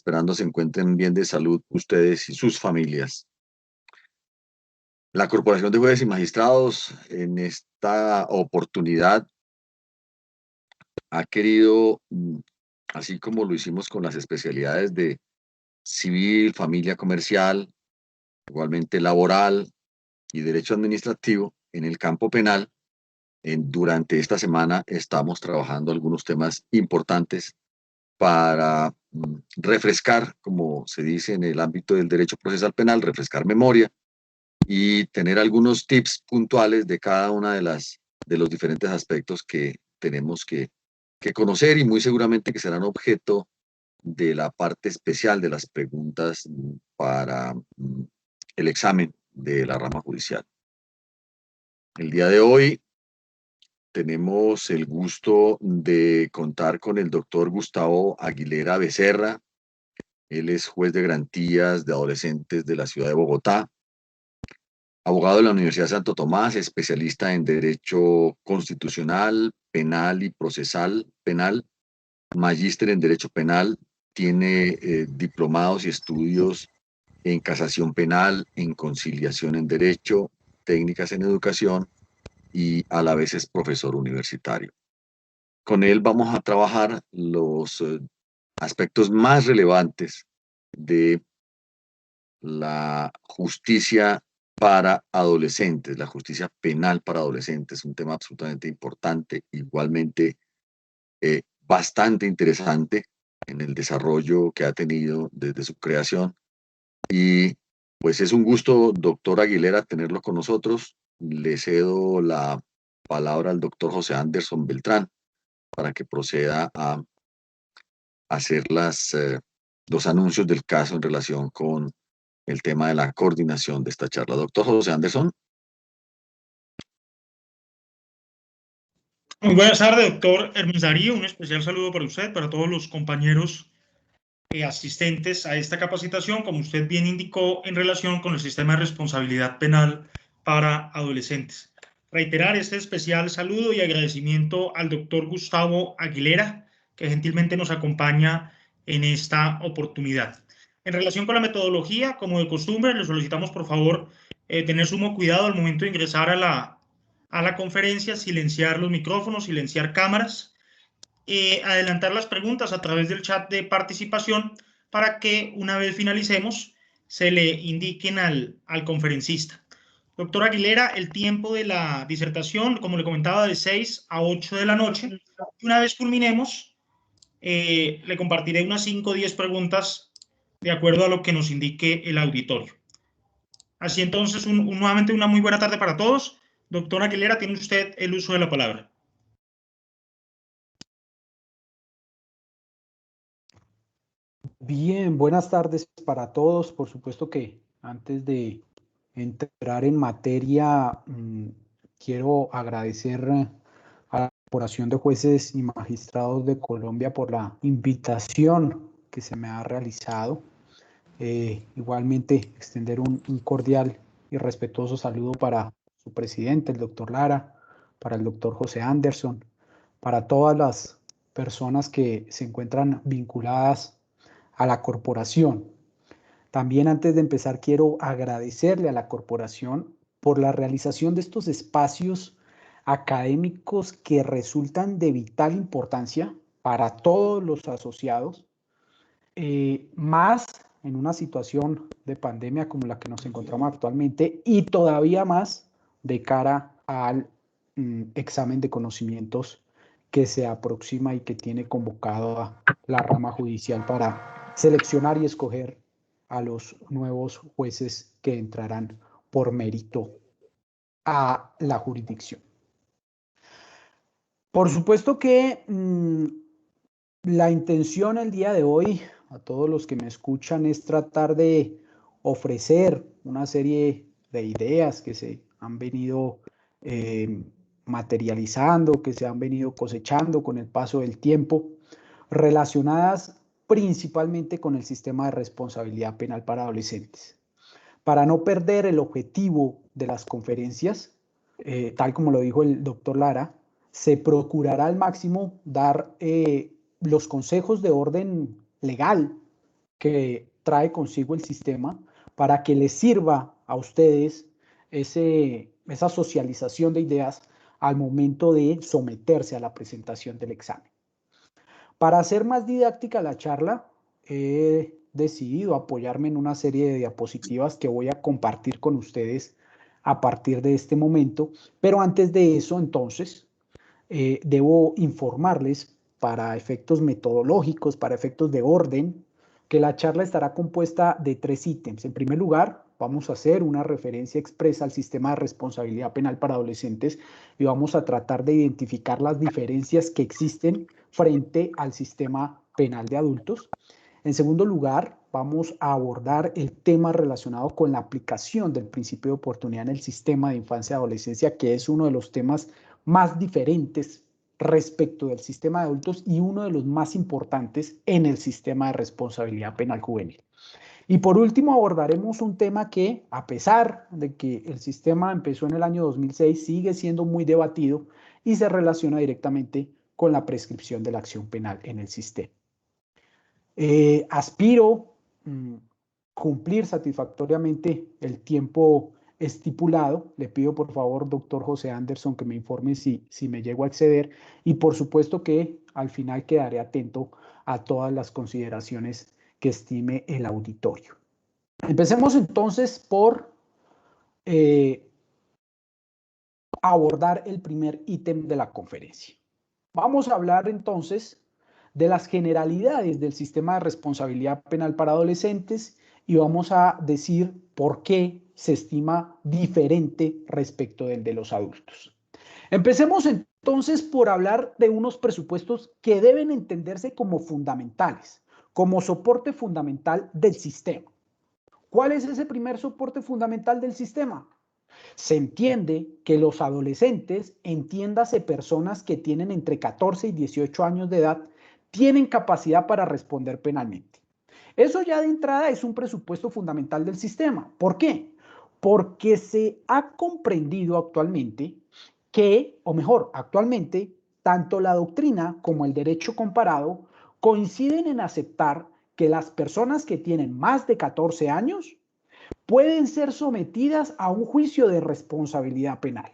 esperando se encuentren bien de salud ustedes y sus familias. La Corporación de Jueces y Magistrados en esta oportunidad ha querido, así como lo hicimos con las especialidades de civil, familia comercial, igualmente laboral y derecho administrativo, en el campo penal, durante esta semana estamos trabajando algunos temas importantes para refrescar, como se dice en el ámbito del derecho procesal penal, refrescar memoria y tener algunos tips puntuales de cada una de los diferentes aspectos que tenemos que conocer y muy seguramente que serán objeto de la parte especial de las preguntas para el examen de la rama judicial. El día de hoy tenemos el gusto de contar con el doctor Gustavo Aguilera Becerra. Él es juez de garantías de adolescentes de la ciudad de Bogotá, abogado de la Universidad de Santo Tomás, especialista en Derecho Constitucional, Penal y Procesal Penal, magíster en Derecho Penal, tiene diplomados y estudios en Casación Penal, en Conciliación en Derecho, técnicas en Educación y a la vez es profesor universitario. Con él vamos a trabajar los aspectos más relevantes de la justicia para adolescentes, la justicia penal para adolescentes, un tema absolutamente importante, igualmente bastante interesante en el desarrollo que ha tenido desde su creación. Y pues es un gusto, doctor Aguilera, tenerlo con nosotros. Le cedo la palabra al doctor José Anderson Beltrán para que proceda a hacer los anuncios del caso en relación con el tema de la coordinación de esta charla. Doctor José Anderson. Muy buenas tardes, doctor Hermes Darío. Un especial saludo para usted, para todos los compañeros asistentes a esta capacitación, como usted bien indicó, en relación con el sistema de responsabilidad penal para adolescentes. Reiterar este especial saludo y agradecimiento al doctor Gustavo Aguilera, que gentilmente nos acompaña en esta oportunidad. En relación con la metodología, como de costumbre, le solicitamos, por favor, tener sumo cuidado al momento de ingresar a la conferencia, silenciar los micrófonos, silenciar cámaras, adelantar las preguntas a través del chat de participación para que una vez finalicemos se le indiquen al conferencista. Doctor Aguilera, el tiempo de la disertación, como le comentaba, de 6 a 8 de la noche. Y una vez culminemos, le compartiré unas 5 o 10 preguntas de acuerdo a lo que nos indique el auditorio. Así entonces, nuevamente una muy buena tarde para todos. Doctor Aguilera, tiene usted el uso de la palabra. Bien, buenas tardes para todos. Por supuesto que antes de entrar en materia, quiero agradecer a la Corporación de Jueces y Magistrados de Colombia por la invitación que se me ha realizado. Igualmente, extender un cordial y respetuoso saludo para su presidente, el doctor Lara, para el doctor José Anderson, para todas las personas que se encuentran vinculadas a la corporación. También antes de empezar quiero agradecerle a la corporación por la realización de estos espacios académicos que resultan de vital importancia para todos los asociados, más en una situación de pandemia como la que nos encontramos actualmente y todavía más de cara al examen de conocimientos que se aproxima y que tiene convocado a la rama judicial para seleccionar y escoger a los nuevos jueces que entrarán por mérito a la jurisdicción. Por supuesto que la intención el día de hoy, a todos los que me escuchan, es tratar de ofrecer una serie de ideas que se han venido materializando, que se han venido cosechando con el paso del tiempo, relacionadas principalmente con el sistema de responsabilidad penal para adolescentes. Para no perder el objetivo de las conferencias, tal como lo dijo el doctor Lara, se procurará al máximo dar los consejos de orden legal que trae consigo el sistema para que les sirva a ustedes esa socialización de ideas al momento de someterse a la presentación del examen. Para hacer más didáctica la charla, he decidido apoyarme en una serie de diapositivas que voy a compartir con ustedes a partir de este momento, pero antes de eso, entonces, debo informarles para efectos metodológicos, para efectos de orden, que la charla estará compuesta de 3 ítems. En primer lugar, vamos a hacer una referencia expresa al sistema de responsabilidad penal para adolescentes y vamos a tratar de identificar las diferencias que existen frente al sistema penal de adultos. En segundo lugar, vamos a abordar el tema relacionado con la aplicación del principio de oportunidad en el sistema de infancia y adolescencia, que es uno de los temas más diferentes respecto del sistema de adultos y uno de los más importantes en el sistema de responsabilidad penal juvenil. Y por último abordaremos un tema que, a pesar de que el sistema empezó en el año 2006, sigue siendo muy debatido y se relaciona directamente con la prescripción de la acción penal en el sistema. Aspiro cumplir satisfactoriamente el tiempo estipulado. Le pido por favor, doctor José Anderson, que me informe si me llego a exceder y por supuesto que al final quedaré atento a todas las consideraciones que estime el auditorio. Empecemos entonces por abordar el primer ítem de la conferencia. Vamos a hablar entonces de las generalidades del sistema de responsabilidad penal para adolescentes y vamos a decir por qué se estima diferente respecto del de los adultos. Empecemos entonces por hablar de unos presupuestos que deben entenderse como fundamentales, como soporte fundamental del sistema. ¿Cuál es ese primer soporte fundamental del sistema? Se entiende que los adolescentes, entiéndase personas que tienen entre 14 y 18 años de edad, tienen capacidad para responder penalmente. Eso ya de entrada es un presupuesto fundamental del sistema. ¿Por qué? Porque se ha comprendido actualmente que, o mejor, actualmente, tanto la doctrina como el derecho comparado coinciden en aceptar que las personas que tienen más de 14 años pueden ser sometidas a un juicio de responsabilidad penal.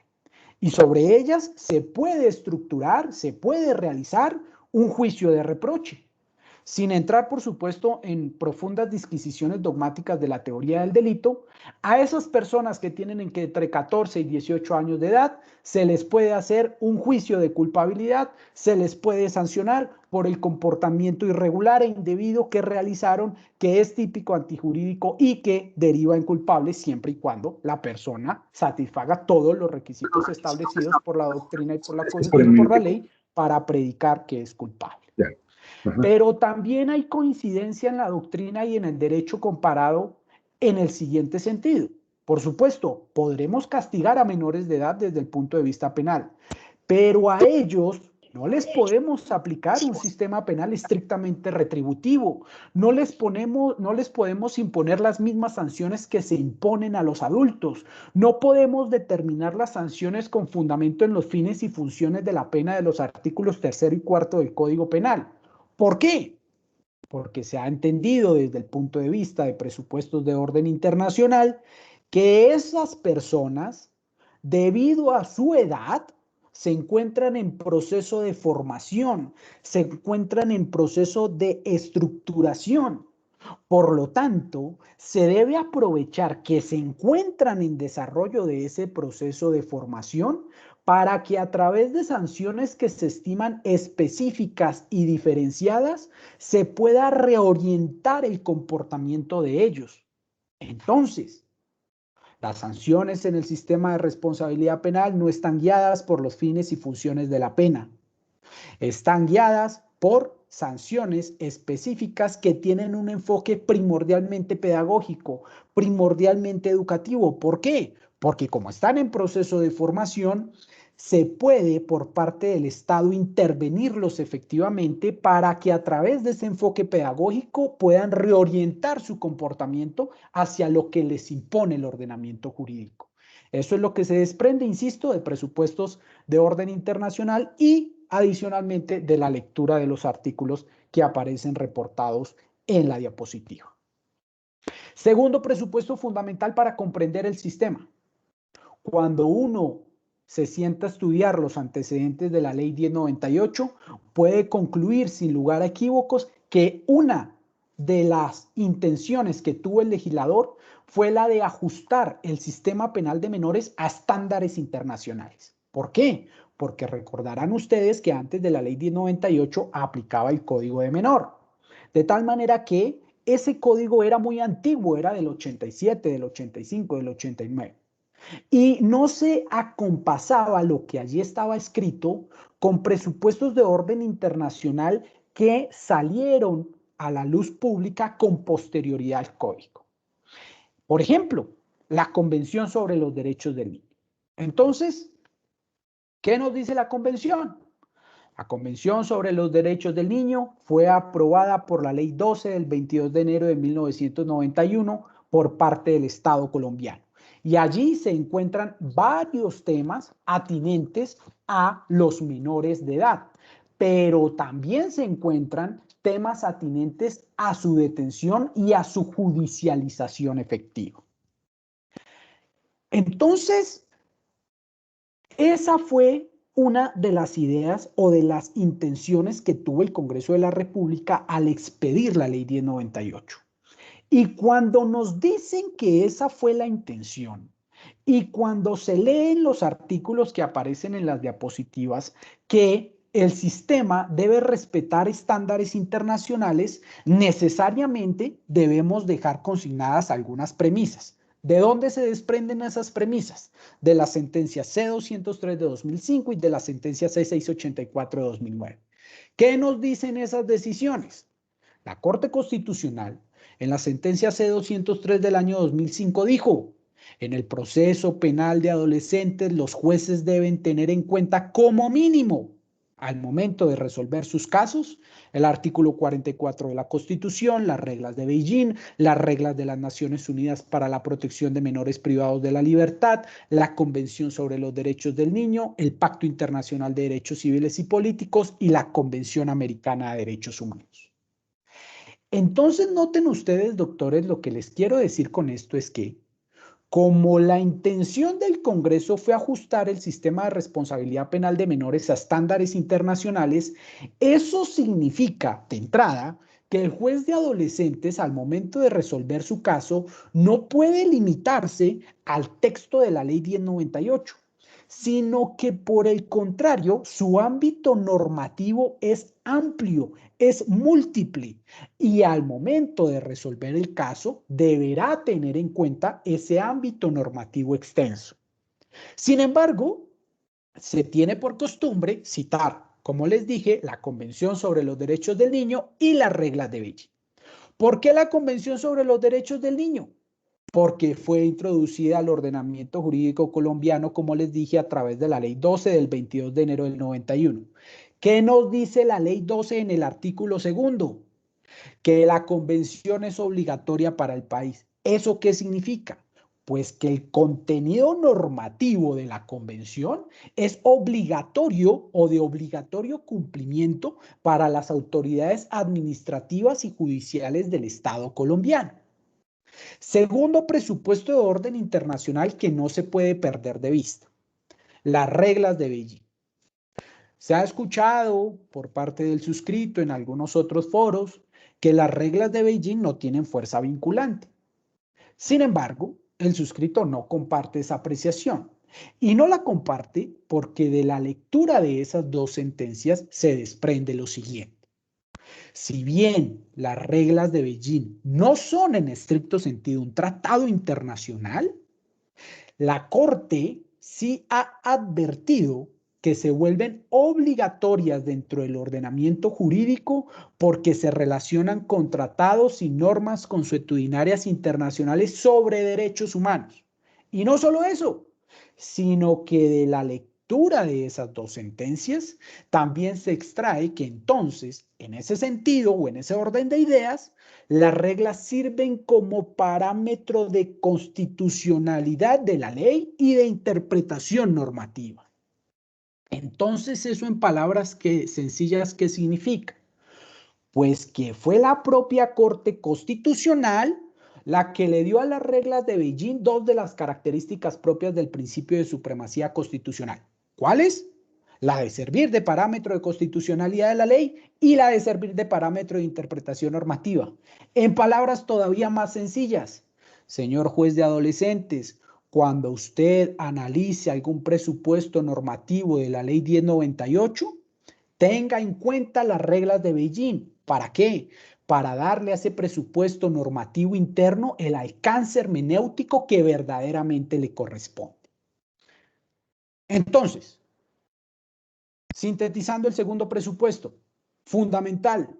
Y sobre ellas se puede estructurar, se puede realizar un juicio de reproche, sin entrar, por supuesto, en profundas disquisiciones dogmáticas de la teoría del delito. A esas personas que tienen entre 14 y 18 años de edad se les puede hacer un juicio de culpabilidad, se les puede sancionar por el comportamiento irregular e indebido que realizaron, que es típico antijurídico y que deriva en culpable siempre y cuando la persona satisfaga todos los requisitos establecidos por la doctrina y por la Constitución y por la ley para predicar que es culpable. Pero también hay coincidencia en la doctrina y en el derecho comparado en el siguiente sentido. Por supuesto, podremos castigar a menores de edad desde el punto de vista penal, pero a ellos no les podemos aplicar un sistema penal estrictamente retributivo. No les podemos imponer las mismas sanciones que se imponen a los adultos. No podemos determinar las sanciones con fundamento en los fines y funciones de la pena de los artículos 3 y 4 del Código Penal. ¿Por qué? Porque se ha entendido desde el punto de vista de presupuestos de orden internacional que esas personas, debido a su edad, se encuentran en proceso de formación, se encuentran en proceso de estructuración. Por lo tanto, se debe aprovechar que se encuentran en desarrollo de ese proceso de formación para que a través de sanciones que se estiman específicas y diferenciadas, se pueda reorientar el comportamiento de ellos. Entonces, las sanciones en el sistema de responsabilidad penal no están guiadas por los fines y funciones de la pena. Están guiadas por sanciones específicas que tienen un enfoque primordialmente pedagógico, primordialmente educativo. ¿Por qué? Porque como están en proceso de formación, se puede por parte del Estado intervenirlos efectivamente para que a través de ese enfoque pedagógico puedan reorientar su comportamiento hacia lo que les impone el ordenamiento jurídico. Eso es lo que se desprende, insisto, de presupuestos de orden internacional y adicionalmente de la lectura de los artículos que aparecen reportados en la diapositiva. Segundo presupuesto fundamental para comprender el sistema. Cuando uno se sienta a estudiar los antecedentes de la ley 1098, puede concluir sin lugar a equívocos que una de las intenciones que tuvo el legislador fue la de ajustar el sistema penal de menores a estándares internacionales. ¿Por qué? Porque recordarán ustedes que antes de la ley 1098 aplicaba el Código de Menor. De tal manera que ese código era muy antiguo, era del 87, del 85, del 89. Y no se acompasaba lo que allí estaba escrito con presupuestos de orden internacional que salieron a la luz pública con posterioridad al código. Por ejemplo, la Convención sobre los Derechos del Niño. Entonces, ¿qué nos dice la Convención? La Convención sobre los Derechos del Niño fue aprobada por la Ley 12 del 22 de enero de 1991 por parte del Estado colombiano. Y allí se encuentran varios temas atinentes a los menores de edad, pero también se encuentran temas atinentes a su detención y a su judicialización efectiva. Entonces, esa fue una de las ideas o de las intenciones que tuvo el Congreso de la República al expedir la Ley 1098. Y cuando nos dicen que esa fue la intención, y cuando se leen los artículos que aparecen en las diapositivas, que el sistema debe respetar estándares internacionales, necesariamente debemos dejar consignadas algunas premisas. ¿De dónde se desprenden esas premisas? De la sentencia C-203 de 2005 y de la sentencia C-684 de 2009. ¿Qué nos dicen esas decisiones? La Corte Constitucional, en la sentencia C-203 del año 2005, dijo: en el proceso penal de adolescentes, los jueces deben tener en cuenta como mínimo, al momento de resolver sus casos, el artículo 44 de la Constitución, las reglas de Beijing, las reglas de las Naciones Unidas para la protección de menores privados de la libertad, la Convención sobre los Derechos del Niño, el Pacto Internacional de Derechos Civiles y Políticos y la Convención Americana de Derechos Humanos. Entonces, noten ustedes, doctores, lo que les quiero decir con esto es que, como la intención del Congreso fue ajustar el sistema de responsabilidad penal de menores a estándares internacionales, eso significa, de entrada, que el juez de adolescentes, al momento de resolver su caso, no puede limitarse al texto de la Ley 1098, sino que por el contrario, su ámbito normativo es amplio, es múltiple, y al momento de resolver el caso deberá tener en cuenta ese ámbito normativo extenso. Sin embargo, se tiene por costumbre citar, como les dije, la Convención sobre los Derechos del Niño y las reglas de Beijing. ¿Por qué la Convención sobre los Derechos del Niño? Porque fue introducida al ordenamiento jurídico colombiano, como les dije, a través de la Ley 12 del 22 de enero del 91. ¿Qué nos dice la Ley 12 en el artículo 2? Que la convención es obligatoria para el país. ¿Eso qué significa? Pues que el contenido normativo de la convención es obligatorio o de obligatorio cumplimiento para las autoridades administrativas y judiciales del Estado colombiano. Segundo presupuesto de orden internacional que no se puede perder de vista: las reglas de Beijing. Se ha escuchado por parte del suscrito en algunos otros foros que las reglas de Beijing no tienen fuerza vinculante. Sin embargo, el suscrito no comparte esa apreciación y no la comparte porque de la lectura de esas dos sentencias se desprende lo siguiente. Si bien las reglas de Beijing no son en estricto sentido un tratado internacional, la Corte sí ha advertido que se vuelven obligatorias dentro del ordenamiento jurídico porque se relacionan con tratados y normas consuetudinarias internacionales sobre derechos humanos. Y no solo eso, sino que de la lectura de esas dos sentencias también se extrae que entonces, en ese sentido o en ese orden de ideas, las reglas sirven como parámetro de constitucionalidad de la ley y de interpretación normativa. Entonces, eso en palabras sencillas, ¿qué significa? Pues que fue la propia Corte Constitucional la que le dio a las reglas de Beijing dos de las características propias del principio de supremacía constitucional. ¿Cuáles? La de servir de parámetro de constitucionalidad de la ley y la de servir de parámetro de interpretación normativa. En palabras todavía más sencillas, señor juez de adolescentes, cuando usted analice algún presupuesto normativo de la ley 1098, tenga en cuenta las reglas de Beijing. ¿Para qué? Para darle a ese presupuesto normativo interno el alcance hermenéutico que verdaderamente le corresponde. Entonces, sintetizando el segundo presupuesto, fundamental,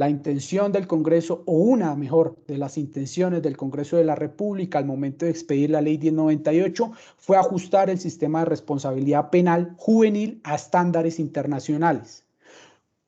la intención del Congreso, o una mejor de las intenciones del Congreso de la República al momento de expedir la ley 1098 fue ajustar el sistema de responsabilidad penal juvenil a estándares internacionales.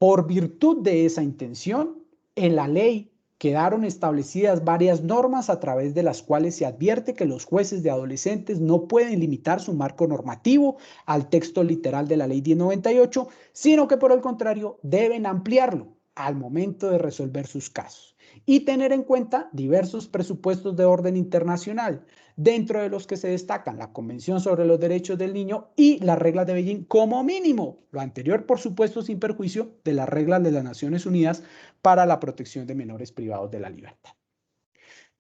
Por virtud de esa intención, en la ley quedaron establecidas varias normas a través de las cuales se advierte que los jueces de adolescentes no pueden limitar su marco normativo al texto literal de la ley 1098, sino que por el contrario deben ampliarlo al momento de resolver sus casos y tener en cuenta diversos presupuestos de orden internacional, dentro de los que se destacan la Convención sobre los Derechos del Niño y las reglas de Beijing como mínimo. Lo anterior, por supuesto, sin perjuicio de las reglas de las Naciones Unidas para la protección de menores privados de la libertad.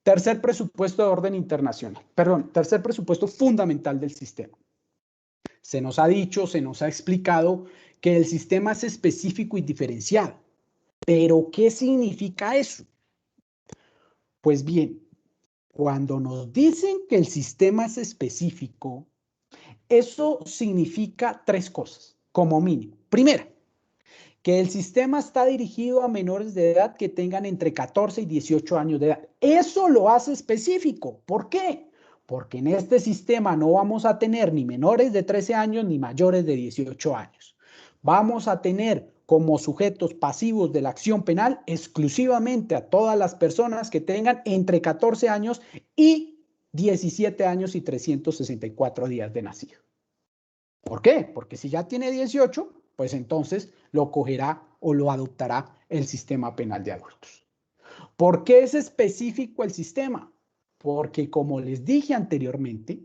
Tercer presupuesto de orden internacional, tercer presupuesto fundamental del sistema. Se nos ha dicho, se nos ha explicado que el sistema es específico y diferenciado. ¿Pero qué significa eso? Pues bien, cuando nos dicen que el sistema es específico, eso significa tres cosas, como mínimo. Primera, que el sistema está dirigido a menores de edad que tengan entre 14 y 18 años de edad. Eso lo hace específico. ¿Por qué? Porque en este sistema no vamos a tener ni menores de 13 años ni mayores de 18 años. Vamos a tener como sujetos pasivos de la acción penal exclusivamente a todas las personas que tengan entre 14 años y 17 años y 364 días de nacido. ¿Por qué? Porque si ya tiene 18, pues entonces lo cogerá o lo adoptará el sistema penal de adultos. ¿Por qué es específico el sistema? Porque, como les dije anteriormente,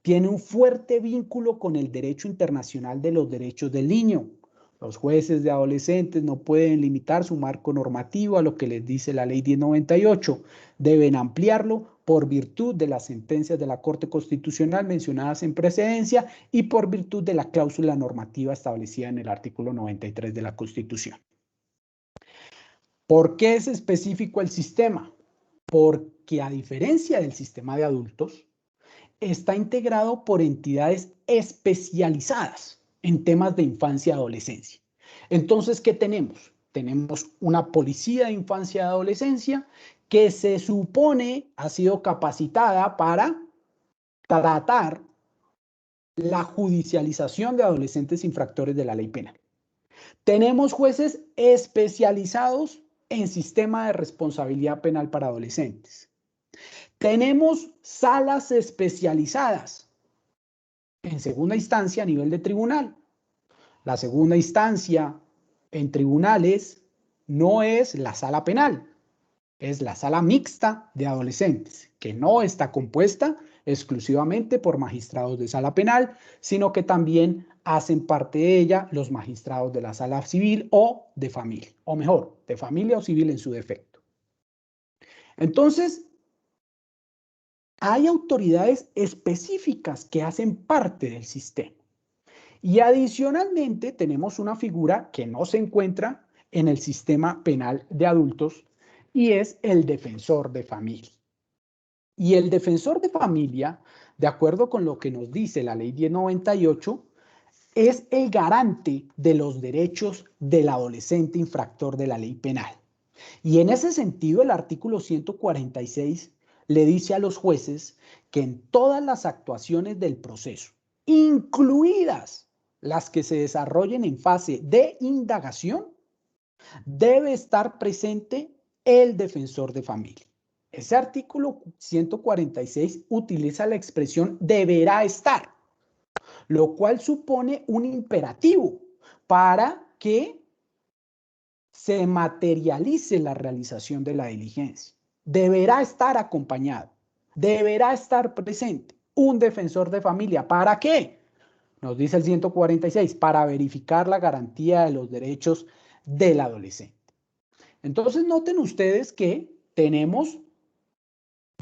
tiene un fuerte vínculo con el derecho internacional de los derechos del niño. Los jueces de adolescentes no pueden limitar su marco normativo a lo que les dice la ley 1098. Deben ampliarlo por virtud de las sentencias de la Corte Constitucional mencionadas en precedencia y por virtud de la cláusula normativa establecida en el artículo 93 de la Constitución. ¿Por qué es específico el sistema? Porque a diferencia del sistema de adultos, está integrado por entidades especializadas en temas de infancia y adolescencia. Entonces, ¿qué tenemos? Tenemos una policía de infancia y adolescencia que se supone ha sido capacitada para tratar la judicialización de adolescentes infractores de la ley penal. Tenemos jueces especializados en sistema de responsabilidad penal para adolescentes. Tenemos salas especializadas en segunda instancia a nivel de tribunal. La segunda instancia en tribunales no es la sala penal, es la sala mixta de adolescentes, que no está compuesta exclusivamente por magistrados de sala penal, sino que también hacen parte de ella los magistrados de la sala civil o de familia, o mejor, de familia o civil en su defecto. Entonces, hay autoridades específicas que hacen parte del sistema. Y adicionalmente tenemos una figura que no se encuentra en el sistema penal de adultos y es el defensor de familia. Y el defensor de familia, de acuerdo con lo que nos dice la ley 1098, es el garante de los derechos del adolescente infractor de la ley penal. Y en ese sentido, el artículo 146 le dice a los jueces que en todas las actuaciones del proceso, incluidas las que se desarrollen en fase de indagación, debe estar presente el defensor de familia. Ese artículo 146 utiliza la expresión deberá estar, lo cual supone un imperativo para que se materialice la realización de la diligencia. Deberá estar acompañado, deberá estar presente un defensor de familia. ¿Para qué? Nos dice el 146, para verificar la garantía de los derechos del adolescente. Entonces noten ustedes que tenemos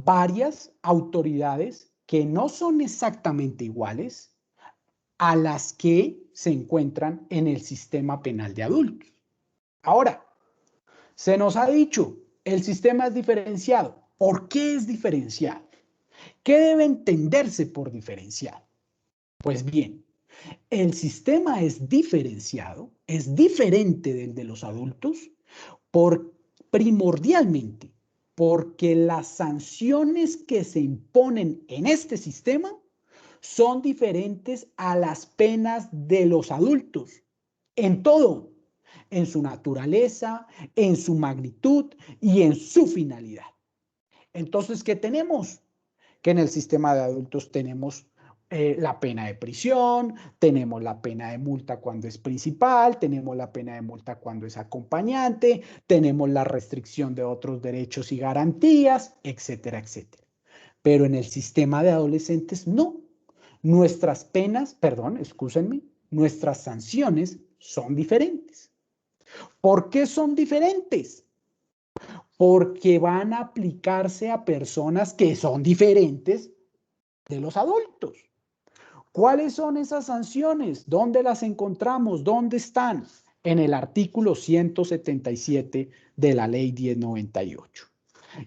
varias autoridades que no son exactamente iguales a las que se encuentran en el sistema penal de adultos. Ahora, se nos ha dicho, el sistema es diferenciado. ¿Por qué es diferenciado? ¿Qué debe entenderse por diferenciado? Pues bien, el sistema es diferenciado, es diferente del de los adultos, primordialmente porque las sanciones que se imponen en este sistema son diferentes a las penas de los adultos, en todo, en su naturaleza, en su magnitud y en su finalidad. Entonces, ¿qué tenemos? Que en el sistema de adultos tenemos la pena de prisión, tenemos la pena de multa cuando es principal, tenemos la pena de multa cuando es acompañante, tenemos la restricción de otros derechos y garantías, etcétera, etcétera. Pero en el sistema de adolescentes no. Nuestras penas, perdón, excúsenme, nuestras sanciones son diferentes. ¿Por qué son diferentes? Porque van a aplicarse a personas que son diferentes de los adultos. ¿Cuáles son esas sanciones? ¿Dónde las encontramos? ¿Dónde están? En el artículo 177 de la ley 1098.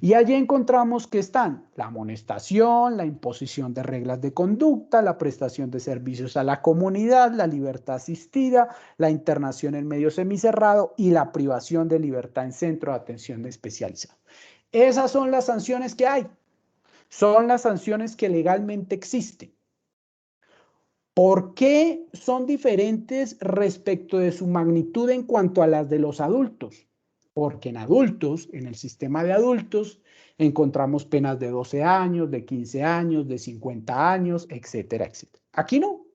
Y allí encontramos que están la amonestación, la imposición de reglas de conducta, la prestación de servicios a la comunidad, la libertad asistida, la internación en medio semicerrado y la privación de libertad en centro de atención especializado. Esas son las sanciones que hay. Son las sanciones que legalmente existen. ¿Por qué son diferentes respecto de su magnitud en cuanto a las de los adultos? Porque en adultos, en el sistema de adultos, encontramos penas de 12 años, de 15 años, de 50 años, etcétera, etcétera. Aquí no.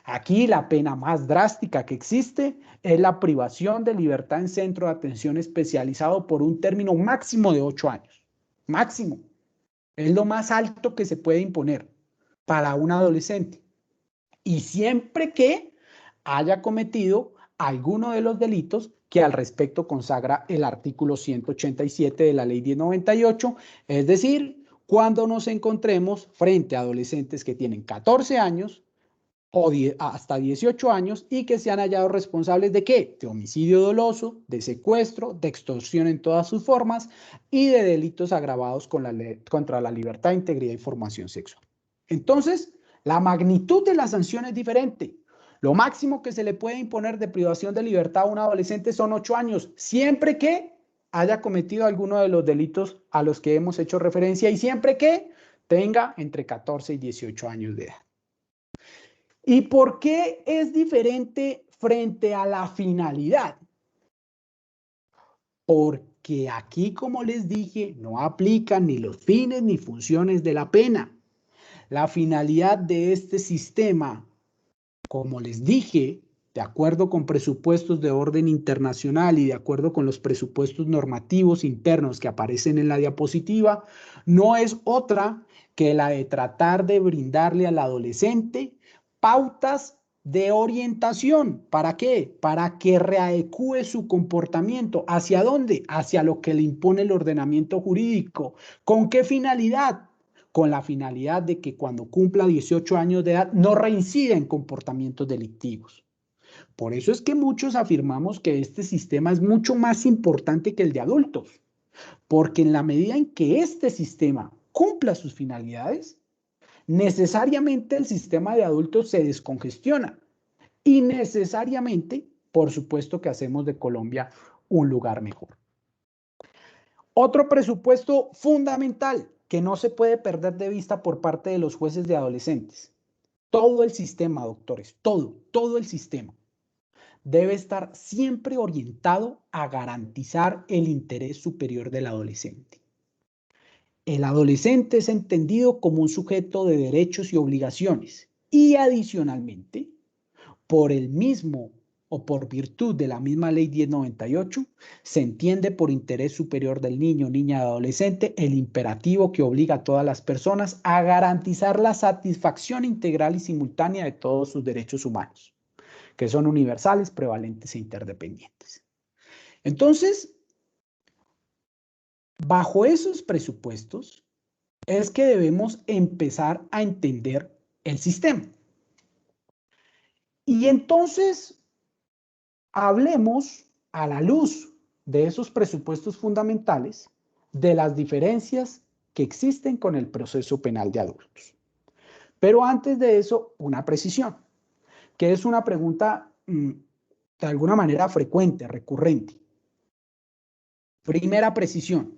Aquí la pena más drástica que existe es la privación de libertad en centro de atención especializado por un término máximo de 8 años. Máximo. Es lo más alto que se puede imponer para un adolescente. Y siempre que haya cometido alguno de los delitos que al respecto consagra el artículo 187 de la ley 1098, es decir, cuando nos encontremos frente a adolescentes que tienen 14 años o hasta 18 años y que se han hallado responsables ¿de qué? De homicidio doloso, de secuestro, de extorsión en todas sus formas y de delitos agravados contra la libertad, integridad y formación sexual. Entonces, la magnitud de la sanción es diferente. Lo máximo que se le puede imponer de privación de libertad a un adolescente son 8 años, siempre que haya cometido alguno de los delitos a los que hemos hecho referencia y siempre que tenga entre 14 y 18 años de edad. ¿Y por qué es diferente frente a la finalidad? Porque aquí, como les dije, no aplican ni los fines ni funciones de la pena. La finalidad de este sistema, como les dije, de acuerdo con presupuestos de orden internacional y de acuerdo con los presupuestos normativos internos que aparecen en la diapositiva, no es otra que la de tratar de brindarle al adolescente pautas de orientación. ¿Para qué? Para que readecúe su comportamiento. ¿Hacia dónde? Hacia lo que le impone el ordenamiento jurídico. ¿Con qué finalidad? Con la finalidad de que cuando cumpla 18 años de edad no reincida en comportamientos delictivos. Por eso es que muchos afirmamos que este sistema es mucho más importante que el de adultos, porque en la medida en que este sistema cumpla sus finalidades, necesariamente el sistema de adultos se descongestiona y necesariamente, por supuesto, que hacemos de Colombia un lugar mejor. Otro presupuesto fundamental que no se puede perder de vista por parte de los jueces de adolescentes. Todo el sistema, doctores, todo el sistema debe estar siempre orientado a garantizar el interés superior del adolescente. El adolescente es entendido como un sujeto de derechos y obligaciones y adicionalmente, por el mismo o por virtud de la misma ley 1098, se entiende por interés superior del niño, niña y adolescente el imperativo que obliga a todas las personas a garantizar la satisfacción integral y simultánea de todos sus derechos humanos, que son universales, prevalentes e interdependientes. Entonces, bajo esos presupuestos es que debemos empezar a entender el sistema. Y entonces, hablemos a la luz de esos presupuestos fundamentales de las diferencias que existen con el proceso penal de adultos. Pero antes de eso, una precisión, que es una pregunta de alguna manera frecuente, recurrente. Primera precisión.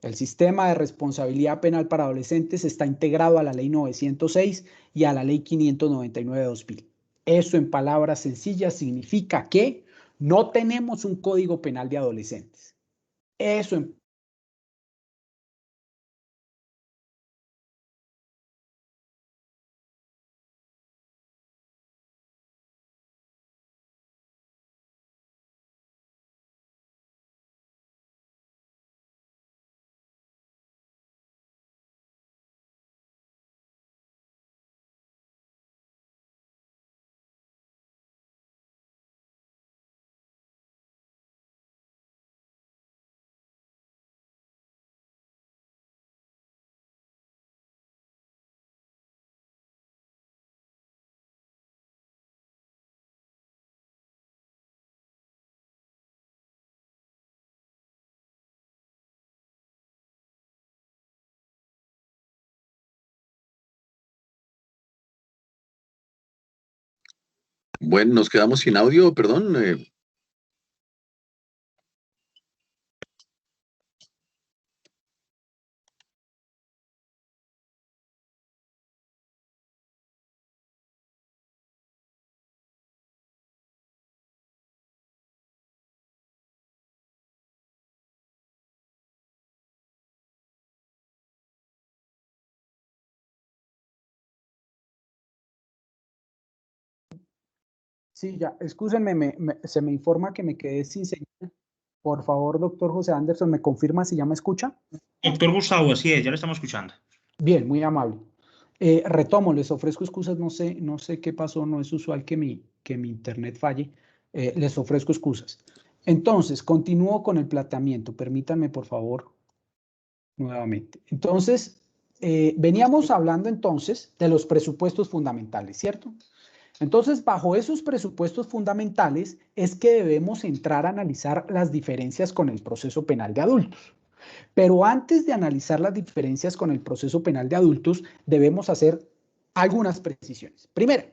El sistema de responsabilidad penal para adolescentes está integrado a la Ley 906 y a la Ley 599 de 2000. Eso en palabras sencillas significa que no tenemos un código penal de adolescentes. Eso en Bueno, nos quedamos sin audio, perdón. Sí, ya, excúsenme, se me informa que me quedé sin señal. Por favor, doctor José Anderson, ¿me confirma si ya me escucha? Doctor Gustavo, así es, ya lo estamos escuchando. Bien, muy amable. Retomo, les ofrezco excusas, no sé qué pasó, no es usual que mi internet falle. Les ofrezco excusas. Entonces, continúo con el planteamiento. Permítanme, por favor, nuevamente. Entonces, veníamos hablando entonces de los presupuestos fundamentales, ¿cierto? Entonces, bajo esos presupuestos fundamentales es que debemos entrar a analizar las diferencias con el proceso penal de adultos. Pero antes de analizar las diferencias con el proceso penal de adultos, debemos hacer algunas precisiones. Primero,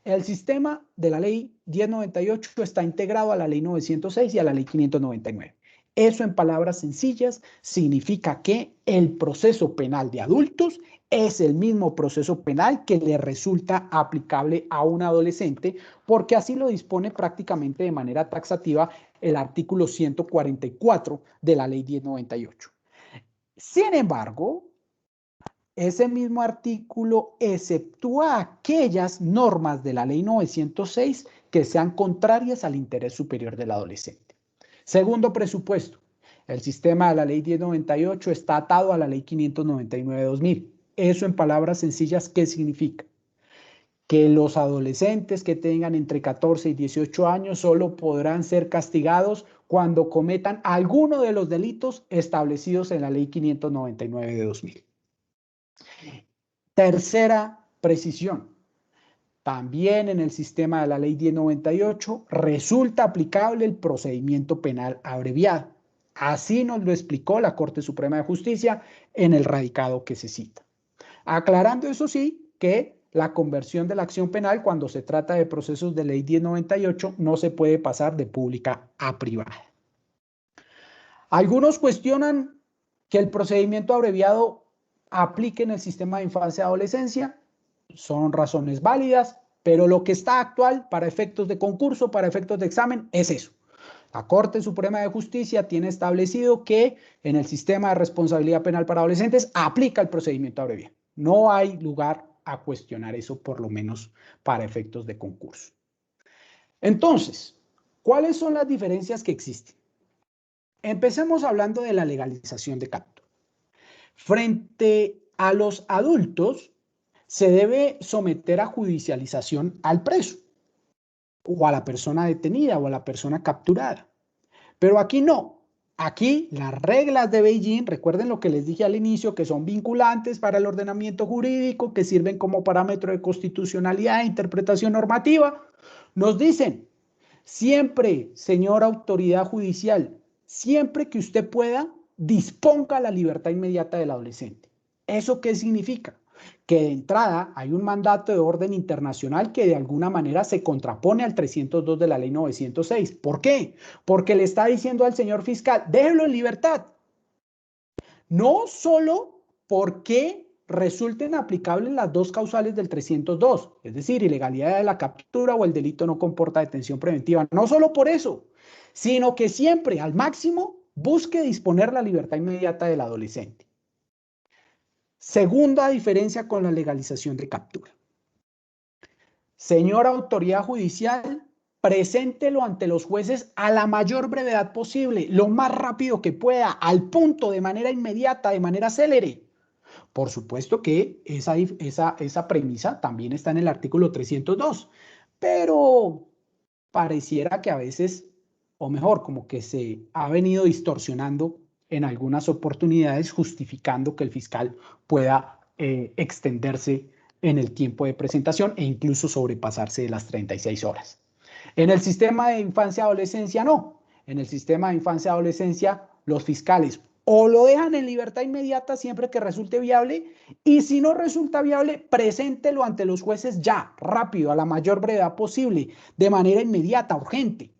el sistema de la ley 1098 está integrado a la ley 906 y a la ley 599. Eso en palabras sencillas significa que el proceso penal de adultos es el mismo proceso penal que le resulta aplicable a un adolescente, porque así lo dispone prácticamente de manera taxativa el artículo 144 de la ley 1098. Sin embargo, ese mismo artículo exceptúa aquellas normas de la ley 906 que sean contrarias al interés superior del adolescente. Segundo presupuesto, el sistema de la ley 1098 está atado a la ley 599 de 2000. Eso en palabras sencillas, ¿qué significa? Que los adolescentes que tengan entre 14 y 18 años solo podrán ser castigados cuando cometan alguno de los delitos establecidos en la ley 599 de 2000. Tercera precisión. También en el sistema de la ley 1098 resulta aplicable el procedimiento penal abreviado. Así nos lo explicó la Corte Suprema de Justicia en el radicado que se cita. Aclarando eso sí, que la conversión de la acción penal cuando se trata de procesos de ley 1098 no se puede pasar de pública a privada. Algunos cuestionan que el procedimiento abreviado aplique en el sistema de infancia y adolescencia. Son razones válidas, pero lo que está actual para efectos de concurso, para efectos de examen, es eso. La Corte Suprema de Justicia tiene establecido que en el sistema de responsabilidad penal para adolescentes aplica el procedimiento abreviado. No hay lugar a cuestionar eso, por lo menos para efectos de concurso. Entonces, ¿Cuáles son las diferencias que existen? Empecemos hablando de la legalización de captura. Frente a los adultos, se debe someter a judicialización al preso, o a la persona detenida, o a la persona capturada. Pero aquí no. Aquí las reglas de Beijing, recuerden lo que les dije al inicio, que son vinculantes para el ordenamiento jurídico, que sirven como parámetro de constitucionalidad e interpretación normativa, nos dicen, siempre, señora autoridad judicial, siempre que usted pueda, disponga la libertad inmediata del adolescente. ¿Eso qué significa? Que de entrada hay un mandato de orden internacional que de alguna manera se contrapone al 302 de la ley 906. ¿Por qué? Porque le está diciendo al señor fiscal, déjelo en libertad. No solo porque resulten aplicables las dos causales del 302, es decir, ilegalidad de la captura o el delito no comporta detención preventiva. No solo por eso, sino que siempre al máximo busque disponer la libertad inmediata del adolescente. Segunda diferencia con la legalización de captura. Señora autoridad judicial, preséntelo ante los jueces a la mayor brevedad posible, lo más rápido que pueda, al punto, de manera inmediata, de manera célere. Por supuesto que esa premisa también está en el artículo 302, pero pareciera que a veces, o mejor, como que se ha venido distorsionando en algunas oportunidades, justificando que el fiscal pueda extenderse en el tiempo de presentación e incluso sobrepasarse de las 36 horas. En el sistema de infancia y adolescencia no. En el sistema de infancia y adolescencia los fiscales o lo dejan en libertad inmediata siempre que resulte viable, y si no resulta viable, preséntelo ante los jueces ya, rápido, a la mayor brevedad posible, de manera inmediata, urgente.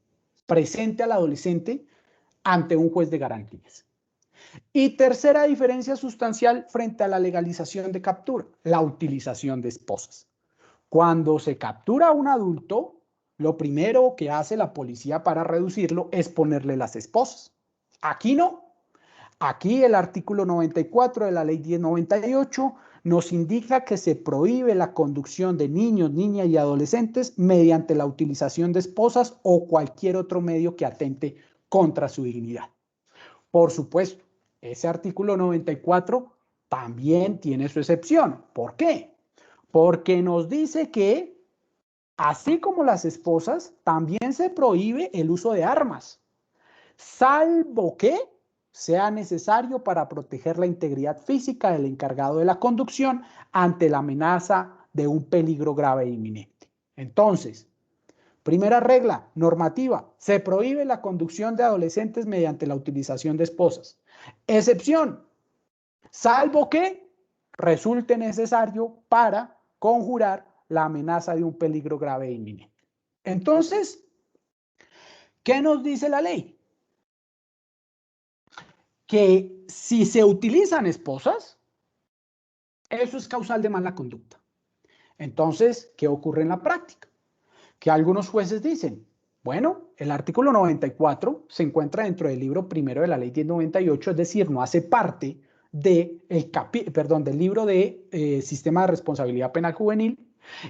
Presente al adolescente ante un juez de garantías. Y tercera diferencia sustancial frente a la legalización de captura, la utilización de esposas. Cuando se captura a un adulto, lo primero que hace la policía para reducirlo es ponerle las esposas. Aquí no. Aquí el artículo 94 de la ley 1098 nos indica que se prohíbe la conducción de niños, niñas y adolescentes mediante la utilización de esposas o cualquier otro medio que atente contra su dignidad. Por supuesto, ese artículo 94 también tiene su excepción. ¿Por qué? Porque nos dice que, así como las esposas, también se prohíbe el uso de armas, salvo que sea necesario para proteger la integridad física del encargado de la conducción ante la amenaza de un peligro grave e inminente. Entonces, primera regla normativa, se prohíbe la conducción de adolescentes mediante la utilización de esposas. Excepción, salvo que resulte necesario para conjurar la amenaza de un peligro grave e inminente. Entonces, ¿qué nos dice la ley? Que si se utilizan esposas, eso es causal de mala conducta. Entonces, ¿qué ocurre en la práctica? Que algunos jueces dicen, bueno, el artículo 94 se encuentra dentro del libro primero de la ley 1098, es decir, no hace parte del libro de Sistema de Responsabilidad Penal Juvenil,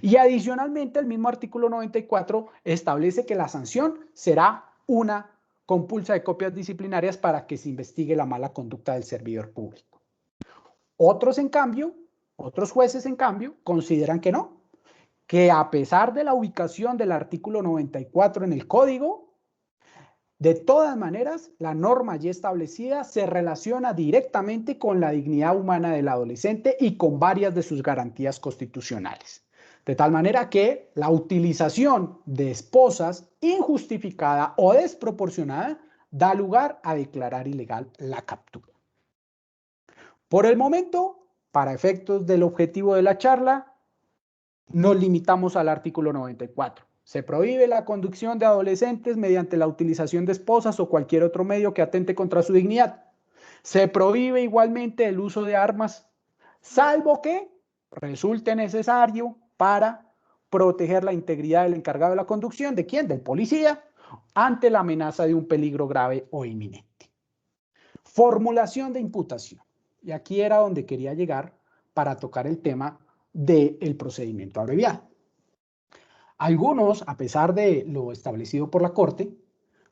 y adicionalmente el mismo artículo 94 establece que la sanción será una compulsa de copias disciplinarias para que se investigue la mala conducta del servidor público. Otros jueces en cambio consideran que no, que a pesar de la ubicación del artículo 94 en el código, de todas maneras, la norma ya establecida se relaciona directamente con la dignidad humana del adolescente y con varias de sus garantías constitucionales. De tal manera que la utilización de esposas injustificada o desproporcionada da lugar a declarar ilegal la captura. Por el momento, para efectos del objetivo de la charla, nos limitamos al artículo 94. Se prohíbe la conducción de adolescentes mediante la utilización de esposas o cualquier otro medio que atente contra su dignidad. Se prohíbe igualmente el uso de armas, salvo que resulte necesario para proteger la integridad del encargado de la conducción. ¿De quién? Del policía, ante la amenaza de un peligro grave o inminente. Formulación de imputación. Y aquí era donde quería llegar para tocar el tema del procedimiento abreviado. Algunos, a pesar de lo establecido por la Corte,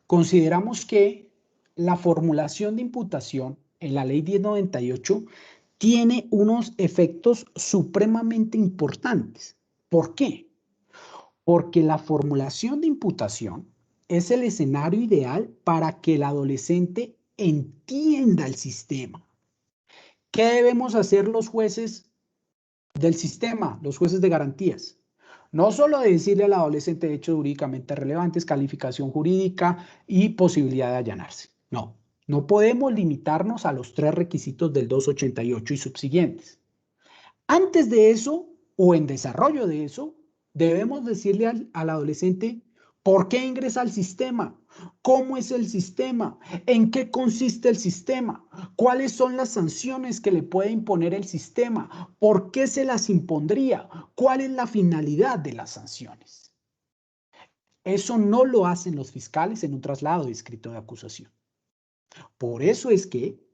consideramos que la formulación de imputación en la ley 1098 tiene unos efectos supremamente importantes. ¿Por qué? Porque la formulación de imputación es el escenario ideal para que el adolescente entienda el sistema. ¿Qué debemos hacer los jueces del sistema, los jueces de garantías? No solo decirle al adolescente hechos jurídicamente relevantes, calificación jurídica y posibilidad de allanarse. No, no podemos limitarnos a los 3 requisitos del 288 y subsiguientes. Antes de eso, o en desarrollo de eso, debemos decirle al adolescente por qué ingresa al sistema, cómo es el sistema, en qué consiste el sistema, cuáles son las sanciones que le puede imponer el sistema, por qué se las impondría, cuál es la finalidad de las sanciones. Eso no lo hacen los fiscales en un traslado de escrito de acusación. Por eso es que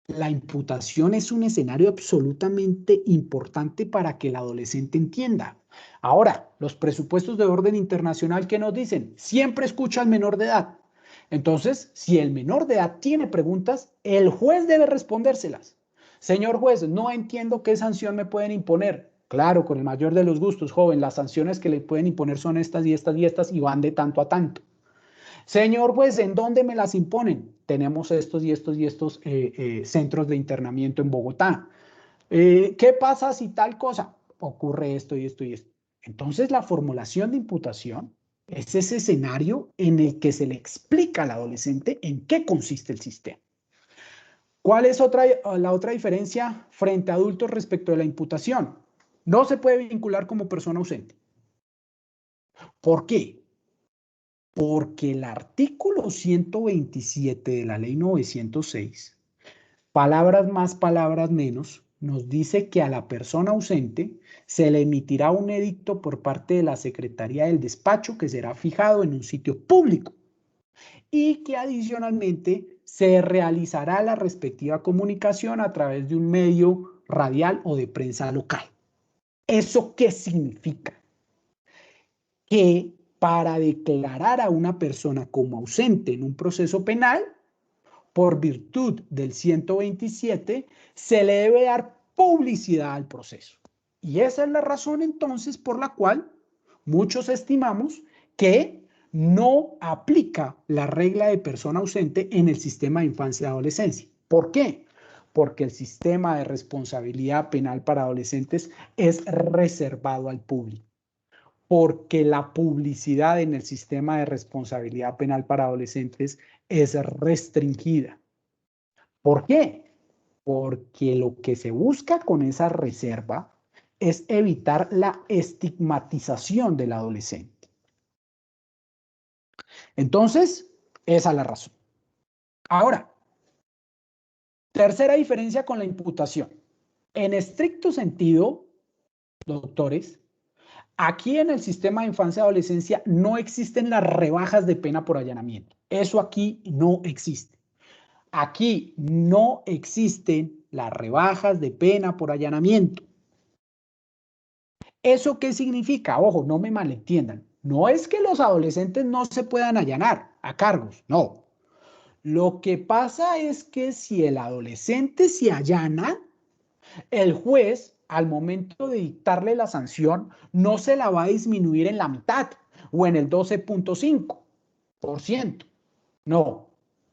la imputación es un escenario absolutamente importante para que el adolescente entienda. Ahora, los presupuestos de orden internacional, ¿qué nos dicen? Siempre escucha al menor de edad. Entonces, si el menor de edad tiene preguntas, el juez debe respondérselas. Señor juez, no entiendo qué sanción me pueden imponer. Claro, con el mayor de los gustos, joven, las sanciones que le pueden imponer son estas y estas y estas y van de tanto a tanto. Señor juez, ¿en dónde me las imponen? Tenemos estos y estos y estos centros de internamiento en Bogotá. ¿Qué pasa si tal cosa? Ocurre esto y esto y esto. Entonces, la formulación de imputación es ese escenario en el que se le explica al adolescente en qué consiste el sistema. ¿Cuál es la otra diferencia frente a adultos respecto de la imputación? No se puede vincular como persona ausente. ¿Por qué? Porque el artículo 127 de la ley 906, palabras más, palabras menos, nos dice que a la persona ausente se le emitirá un edicto por parte de la Secretaría del Despacho que será fijado en un sitio público y que adicionalmente se realizará la respectiva comunicación a través de un medio radial o de prensa local. ¿Eso qué significa? Que para declarar a una persona como ausente en un proceso penal, por virtud del 127, se le debe dar publicidad al proceso. Y esa es la razón entonces por la cual muchos estimamos que no aplica la regla de persona ausente en el sistema de infancia y adolescencia. ¿Por qué? Porque el sistema de responsabilidad penal para adolescentes es reservado al público. Porque la publicidad en el sistema de responsabilidad penal para adolescentes es restringida. ¿Por qué? Porque lo que se busca con esa reserva es evitar la estigmatización del adolescente. Entonces, esa es la razón. Ahora, tercera diferencia con la imputación. En estricto sentido, doctores, aquí en el sistema de infancia y adolescencia no existen las rebajas de pena por allanamiento. Eso aquí no existe. Aquí no existen las rebajas de pena por allanamiento. ¿Eso qué significa? Ojo, no me malentiendan. No es que los adolescentes no se puedan allanar a cargos, no. Lo que pasa es que si el adolescente se allana, el juez, al momento de dictarle la sanción, no se la va a disminuir en la mitad o en el 12.5%. No.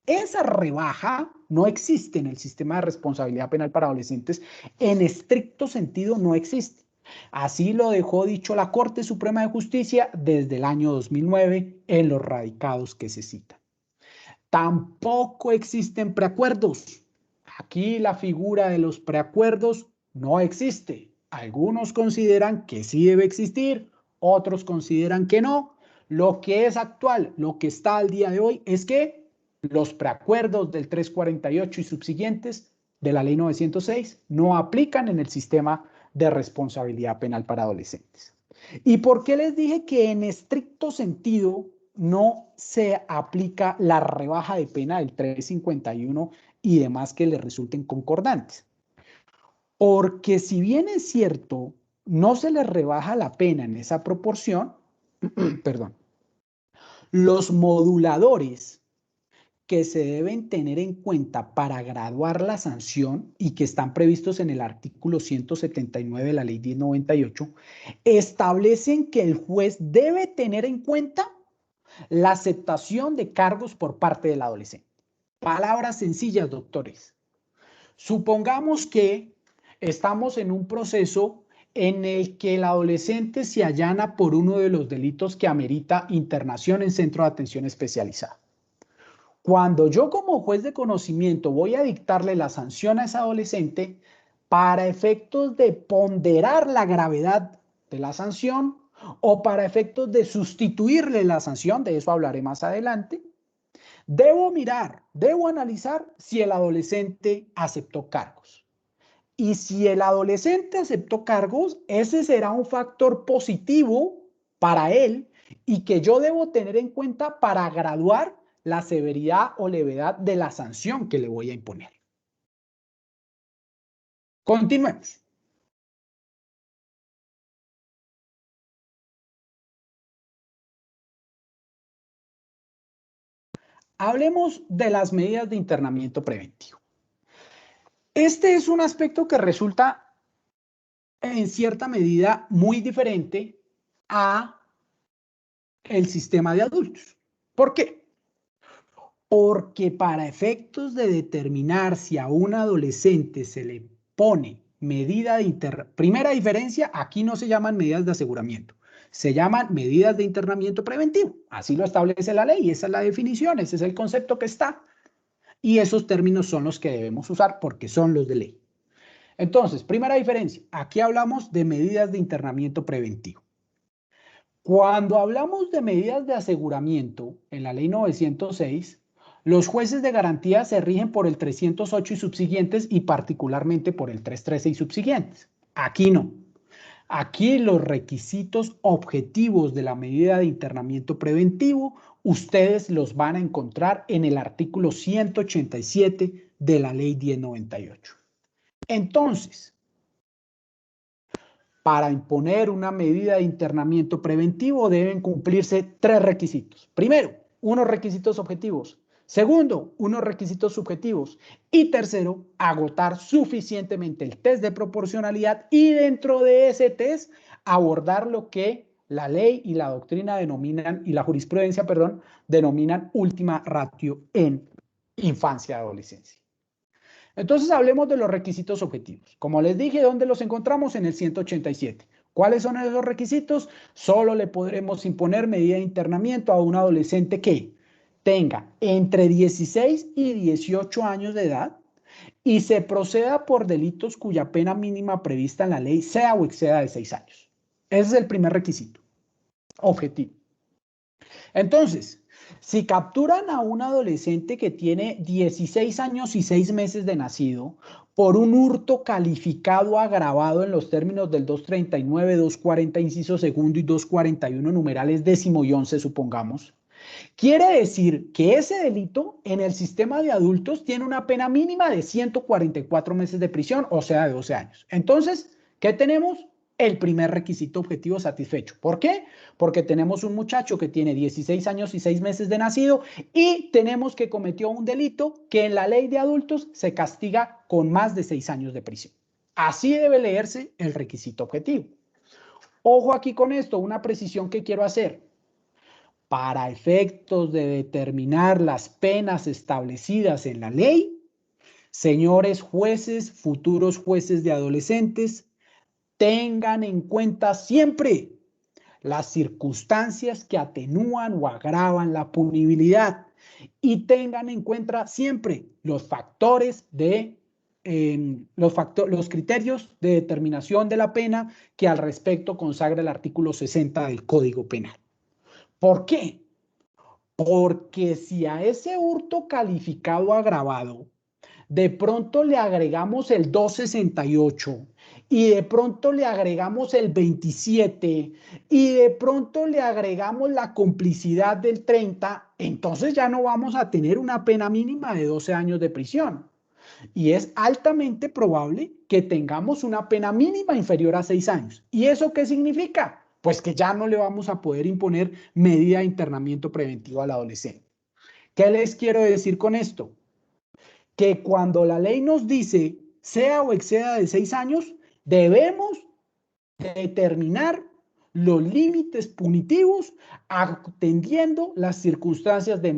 Esa rebaja no existe en el sistema de responsabilidad penal para adolescentes. En estricto sentido no existe. Así lo dejó dicho la Corte Suprema de Justicia desde el año 2009 en los radicados que se citan. Tampoco existen preacuerdos. Aquí la figura de los preacuerdos no existe. Algunos consideran que sí debe existir, otros consideran que no. Lo que es actual, lo que está al día de hoy es que los preacuerdos del 348 y subsiguientes de la ley 906 no aplican en el sistema de responsabilidad penal para adolescentes. ¿Y por qué les dije que en estricto sentido no se aplica la rebaja de pena del 351 y demás que le resulten concordantes? Porque si bien es cierto, no se les rebaja la pena en esa proporción, perdón, Los moduladores que se deben tener en cuenta para graduar la sanción y que están previstos en el artículo 179 de la ley 1098, establecen que el juez debe tener en cuenta la aceptación de cargos por parte del adolescente. Palabras sencillas, doctores. Supongamos que estamos en un proceso en el que el adolescente se allana por uno de los delitos que amerita internación en centro de atención especializada. Cuando yo como juez de conocimiento voy a dictarle la sanción a ese adolescente, para efectos de ponderar la gravedad de la sanción o para efectos de sustituirle la sanción, de eso hablaré más adelante, debo mirar, debo analizar si el adolescente aceptó cargos. Y si el adolescente aceptó cargos, ese será un factor positivo para él y que yo debo tener en cuenta para graduar la severidad o levedad de la sanción que le voy a imponer. Continuemos. Hablemos de las medidas de internamiento preventivo. Este es un aspecto que resulta en cierta medida muy diferente a el sistema de adultos. ¿Por qué? Porque para efectos de determinar si a un adolescente se le pone medida de internamiento, primera diferencia, aquí no se llaman medidas de aseguramiento, se llaman medidas de internamiento preventivo. Así lo establece la ley, esa es la definición, ese es el concepto que está. Y esos términos son los que debemos usar porque son los de ley. Entonces, primera diferencia, aquí hablamos de medidas de internamiento preventivo. Cuando hablamos de medidas de aseguramiento en la ley 906, los jueces de garantía se rigen por el 308 y subsiguientes y particularmente por el 313 y subsiguientes. Aquí no. Aquí los requisitos objetivos de la medida de internamiento preventivo, ustedes los van a encontrar en el artículo 187 de la ley 1098. Entonces, para imponer una medida de internamiento preventivo deben cumplirse tres requisitos. Primero, unos requisitos objetivos. Segundo, unos requisitos subjetivos. Y tercero, agotar suficientemente el test de proporcionalidad y dentro de ese test abordar lo que la ley y la doctrina denominan, y la jurisprudencia, perdón, denominan última ratio en infancia y adolescencia. Entonces hablemos de los requisitos objetivos. Como les dije, ¿dónde los encontramos? En el 187. ¿Cuáles son esos requisitos? Solo le podremos imponer medida de internamiento a un adolescente que tenga entre 16 y 18 años de edad y se proceda por delitos cuya pena mínima prevista en la ley sea o exceda de 6 años. Ese es el primer requisito objetivo. Entonces, si capturan a un adolescente que tiene 16 años y 6 meses de nacido por un hurto calificado agravado en los términos del 239, 240 inciso segundo y 241 numerales 10º y 11, supongamos, quiere decir que ese delito en el sistema de adultos tiene una pena mínima de 144 meses de prisión, o sea, de 12 años. Entonces, ¿qué tenemos? El primer requisito objetivo satisfecho. ¿Por qué? Porque tenemos un muchacho que tiene 16 años y 6 meses de nacido y tenemos que cometió un delito que en la ley de adultos se castiga con más de 6 años de prisión. Así debe leerse el requisito objetivo. Ojo aquí con esto, una precisión que quiero hacer. Para efectos de determinar las penas establecidas en la ley, señores jueces, futuros jueces de adolescentes, tengan en cuenta siempre las circunstancias que atenúan o agravan la punibilidad y tengan en cuenta siempre los factores de los criterios de determinación de la pena que al respecto consagra el artículo 60 del Código Penal. ¿Por qué? Porque si a ese hurto calificado agravado de pronto le agregamos el 268 y de pronto le agregamos el 27 y de pronto le agregamos la complicidad del 30, entonces ya no vamos a tener una pena mínima de 12 años de prisión. Y es altamente probable que tengamos una pena mínima inferior a 6 años. ¿Y eso qué significa? Pues que ya no le vamos a poder imponer medida de internamiento preventivo al adolescente. ¿Qué les quiero decir con esto? Que cuando la ley nos dice sea o exceda de 6 años, debemos determinar los límites punitivos atendiendo las circunstancias de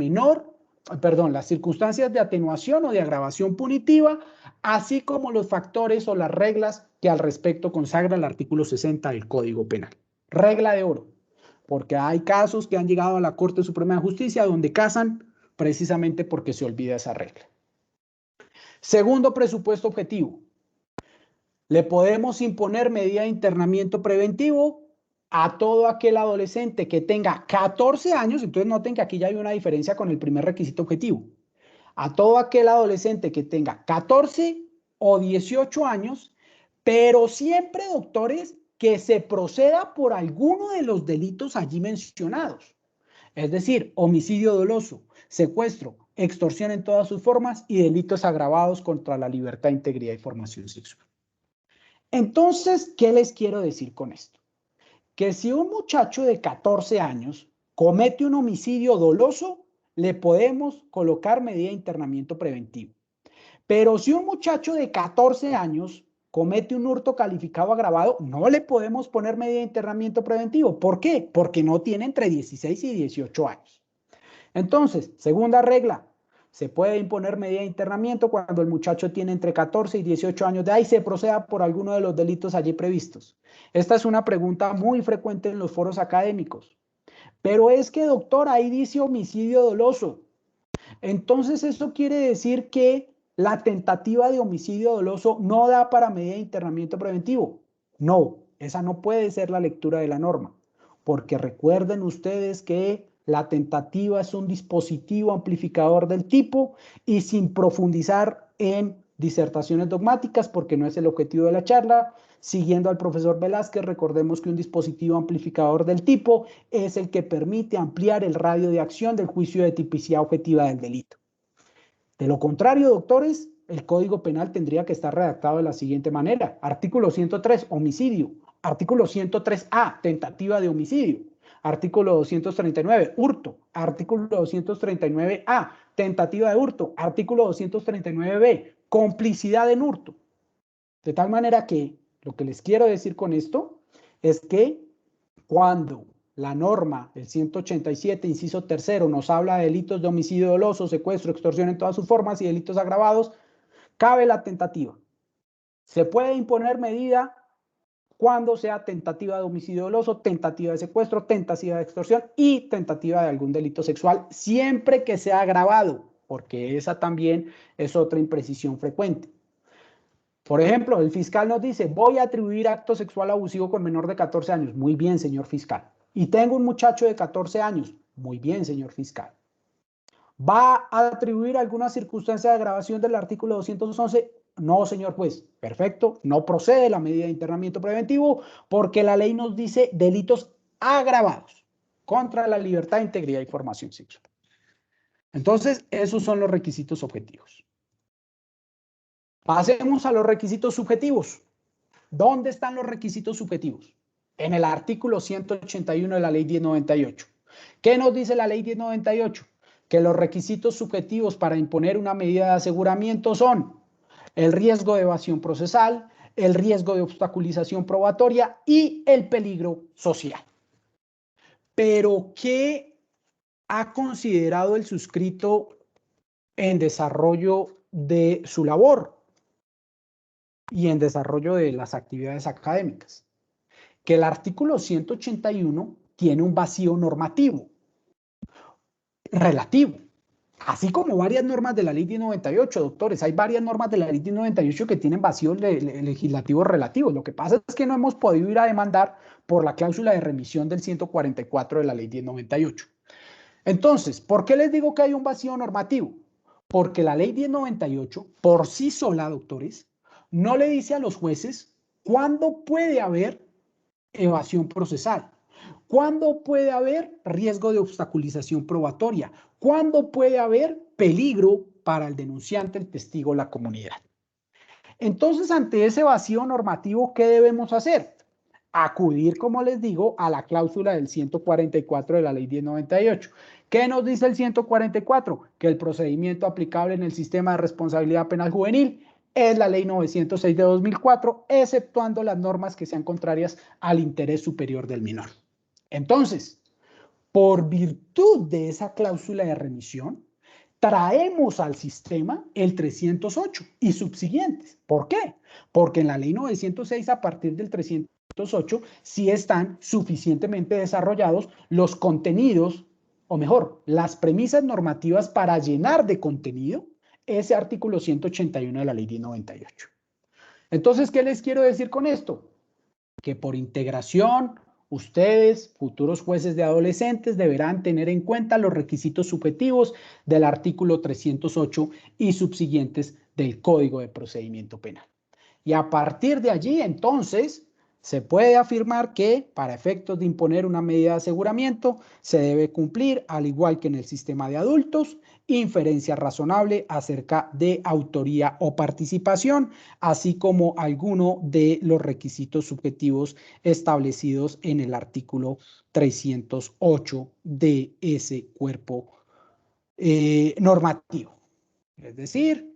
las circunstancias de atenuación o de agravación punitiva, así como los factores o las reglas que al respecto consagra el artículo 60 del Código Penal. Regla de oro, porque hay casos que han llegado a la Corte Suprema de Justicia donde casan precisamente porque se olvida esa regla. Segundo presupuesto objetivo. Le podemos imponer medida de internamiento preventivo a todo aquel adolescente que tenga 14 años, entonces noten que aquí ya hay una diferencia con el primer requisito objetivo. A todo aquel adolescente que tenga 14 o 18 años, pero siempre, doctores, que se proceda por alguno de los delitos allí mencionados. Es decir, homicidio doloso, secuestro, extorsión en todas sus formas y delitos agravados contra la libertad, integridad y formación sexual. Entonces, ¿qué les quiero decir con esto? Que si un muchacho de 14 años comete un homicidio doloso, le podemos colocar medida de internamiento preventivo. Pero si un muchacho de 14 años comete un hurto calificado agravado, no le podemos poner medida de internamiento preventivo. ¿Por qué? Porque no tiene entre 16 y 18 años. Entonces, segunda regla, se puede imponer medida de internamiento cuando el muchacho tiene entre 14 y 18 años de edad y se proceda por alguno de los delitos allí previstos. Esta es una pregunta muy frecuente en los foros académicos. Pero es que, doctor, ahí dice homicidio doloso. Entonces, eso quiere decir que la tentativa de homicidio doloso no da para medida de internamiento preventivo. No, esa no puede ser la lectura de la norma, porque recuerden ustedes que la tentativa es un dispositivo amplificador del tipo y sin profundizar en disertaciones dogmáticas, porque no es el objetivo de la charla, siguiendo al profesor Velázquez, recordemos que un dispositivo amplificador del tipo es el que permite ampliar el radio de acción del juicio de tipicidad objetiva del delito. De lo contrario, doctores, el Código Penal tendría que estar redactado de la siguiente manera. Artículo 103, homicidio. Artículo 103A, tentativa de homicidio. Artículo 239, hurto. Artículo 239A, tentativa de hurto. Artículo 239B, complicidad en hurto. De tal manera que lo que les quiero decir con esto es que cuando la norma del 187, inciso tercero, nos habla de delitos de homicidio doloso, secuestro, extorsión en todas sus formas y delitos agravados, cabe la tentativa. Se puede imponer medida cuando sea tentativa de homicidio doloso, tentativa de secuestro, tentativa de extorsión y tentativa de algún delito sexual, siempre que sea agravado, porque esa también es otra imprecisión frecuente. Por ejemplo, el fiscal nos dice, voy a atribuir acto sexual abusivo con menor de 14 años. Muy bien, señor fiscal. Y tengo un muchacho de 14 años. Muy bien, señor fiscal. ¿Va a atribuir alguna circunstancia de agravación del artículo 211? No, señor juez. Perfecto. No procede la medida de internamiento preventivo porque la ley nos dice delitos agravados contra la libertad, integridad y formación sexual. Entonces, esos son los requisitos objetivos. Pasemos a los requisitos subjetivos. ¿Dónde están los requisitos subjetivos? En el artículo 181 de la ley 1098. ¿Qué nos dice la ley 1098? Que los requisitos subjetivos para imponer una medida de aseguramiento son el riesgo de evasión procesal, el riesgo de obstaculización probatoria y el peligro social. Pero, ¿qué ha considerado el suscrito en desarrollo de su labor y en desarrollo de las actividades académicas? Que el artículo 181 tiene un vacío normativo relativo, así como varias normas de la ley 1098, doctores. Hay varias normas de la ley 1098 que tienen vacíos legislativos relativos. Lo que pasa es que no hemos podido ir a demandar por la cláusula de remisión del 144 de la ley 1098. Entonces, ¿por qué les digo que hay un vacío normativo? Porque la ley 1098, por sí sola, doctores, no le dice a los jueces cuándo puede haber evasión procesal, cuándo puede haber riesgo de obstaculización probatoria, cuándo puede haber peligro para el denunciante, el testigo, la comunidad. Entonces, ante ese vacío normativo, ¿qué debemos hacer? acudir, como les digo, a la cláusula del 144 de la ley 1098. ¿Qué nos dice el 144? Que el procedimiento aplicable en el sistema de responsabilidad penal juvenil es la ley 906 de 2004, exceptuando las normas que sean contrarias al interés superior del menor. Entonces, por virtud de esa cláusula de remisión, traemos al sistema el 308 y subsiguientes. ¿Por qué? Porque en la ley 906, a partir del 308, sí están suficientemente desarrollados los contenidos, o mejor, las premisas normativas para llenar de contenido ese artículo 181 de la ley 1098. Entonces, ¿qué les quiero decir con esto? Que por integración, ustedes, futuros jueces de adolescentes, deberán tener en cuenta los requisitos subjetivos del artículo 308 y subsiguientes del Código de Procedimiento Penal. Y a partir de allí, entonces, se puede afirmar que, para efectos de imponer una medida de aseguramiento, se debe cumplir, al igual que en el sistema de adultos, inferencia razonable acerca de autoría o participación, así como alguno de los requisitos subjetivos establecidos en el artículo 308 de ese cuerpo normativo. Es decir,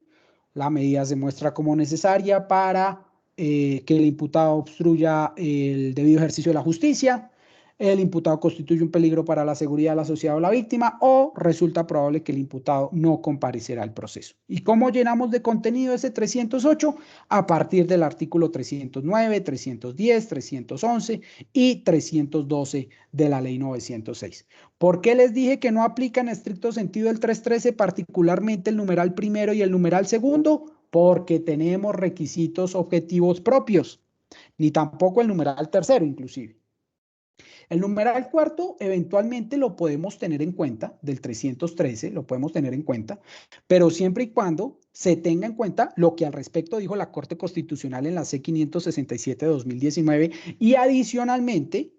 la medida se muestra como necesaria para que el imputado obstruya el debido ejercicio de la justicia, el imputado constituye un peligro para la seguridad de la sociedad o la víctima, o resulta probable que el imputado no comparecerá al proceso. ¿Y cómo llenamos de contenido ese 308? A partir del artículo 309, 310, 311 y 312 de la ley 906. ¿Por qué les dije que no aplica en estricto sentido el 313, particularmente el numeral primero y el numeral segundo? Porque tenemos requisitos objetivos propios, ni tampoco el numeral tercero inclusive. El numeral cuarto eventualmente lo podemos tener en cuenta, del 313 lo podemos tener en cuenta, pero siempre y cuando se tenga en cuenta lo que al respecto dijo la Corte Constitucional en la C567 de 2019 y adicionalmente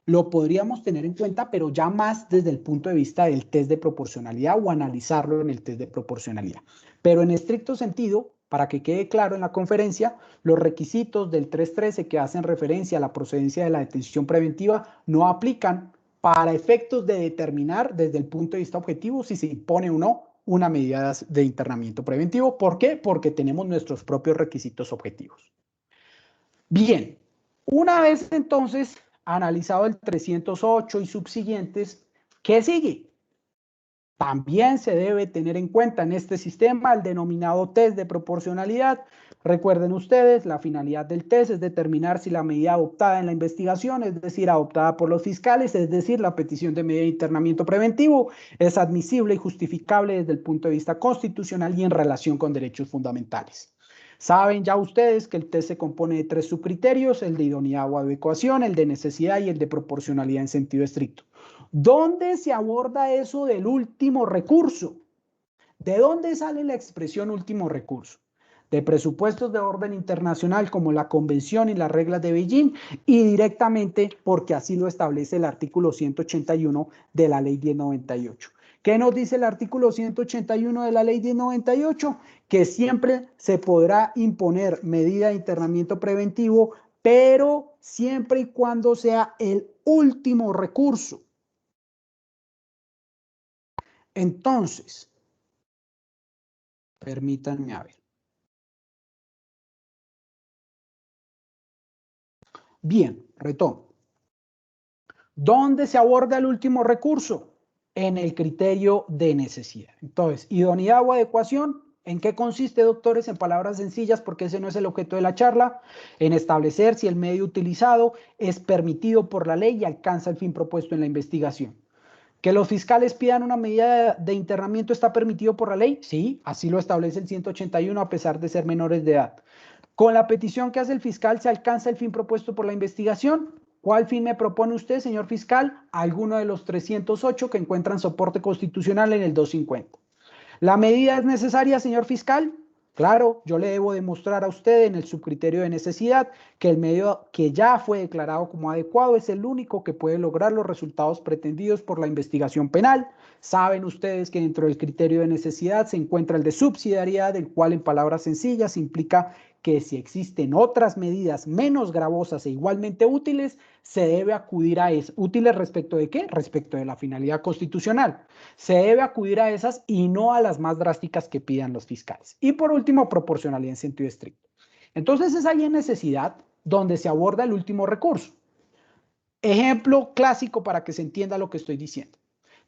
lo podríamos tener en cuenta, pero ya más desde el punto de vista del test de proporcionalidad o analizarlo en el test de proporcionalidad. Pero en estricto sentido, para que quede claro en la conferencia, los requisitos del 313 que hacen referencia a la procedencia de la detención preventiva no aplican para efectos de determinar desde el punto de vista objetivo si se impone o no una medida de internamiento preventivo. ¿Por qué? Porque tenemos nuestros propios requisitos objetivos. Bien, una vez entonces analizado el 308 y subsiguientes, ¿qué sigue? También se debe tener en cuenta en este sistema el denominado test de proporcionalidad. Recuerden ustedes, la finalidad del test es determinar si la medida adoptada en la investigación, es decir, adoptada por los fiscales, es decir, la petición de medida de internamiento preventivo, es admisible y justificable desde el punto de vista constitucional y en relación con derechos fundamentales. Saben ya ustedes que el test se compone de 3 subcriterios, el de idoneidad o adecuación, el de necesidad y el de proporcionalidad en sentido estricto. ¿Dónde se aborda eso del último recurso? ¿De dónde sale la expresión último recurso? De presupuestos de orden internacional como la Convención y las reglas de Beijing y directamente porque así lo establece el artículo 181 de la ley 1098. ¿Qué nos dice el artículo 181 de la ley 1098? Que siempre se podrá imponer medida de internamiento preventivo, pero siempre y cuando sea el último recurso. Entonces, permítanme a ver. Bien, retomo. ¿Dónde se aborda el último recurso? En el criterio de necesidad. Entonces, idoneidad o adecuación, ¿en qué consiste, doctores? En palabras sencillas, porque ese no es el objeto de la charla, en establecer si el medio utilizado es permitido por la ley y alcanza el fin propuesto en la investigación. ¿Que los fiscales pidan una medida de internamiento está permitido por la ley? Sí, así lo establece el 181 a pesar de ser menores de edad. ¿Con la petición que hace el fiscal se alcanza el fin propuesto por la investigación? ¿Cuál fin me propone usted, señor fiscal? Alguno de los 308 que encuentran soporte constitucional en el 250. ¿La medida es necesaria, señor fiscal? Claro, yo le debo demostrar a usted en el subcriterio de necesidad que el medio que ya fue declarado como adecuado es el único que puede lograr los resultados pretendidos por la investigación penal. Saben ustedes que dentro del criterio de necesidad se encuentra el de subsidiariedad, el cual en palabras sencillas implica que si existen otras medidas menos gravosas e igualmente útiles, se debe acudir a esas. ¿Útiles respecto de qué? Respecto de la finalidad constitucional. Se debe acudir a esas y no a las más drásticas que pidan los fiscales. Y por último, proporcionalidad en sentido estricto. Entonces es ahí en necesidad donde se aborda el último recurso. Ejemplo clásico para que se entienda lo que estoy diciendo.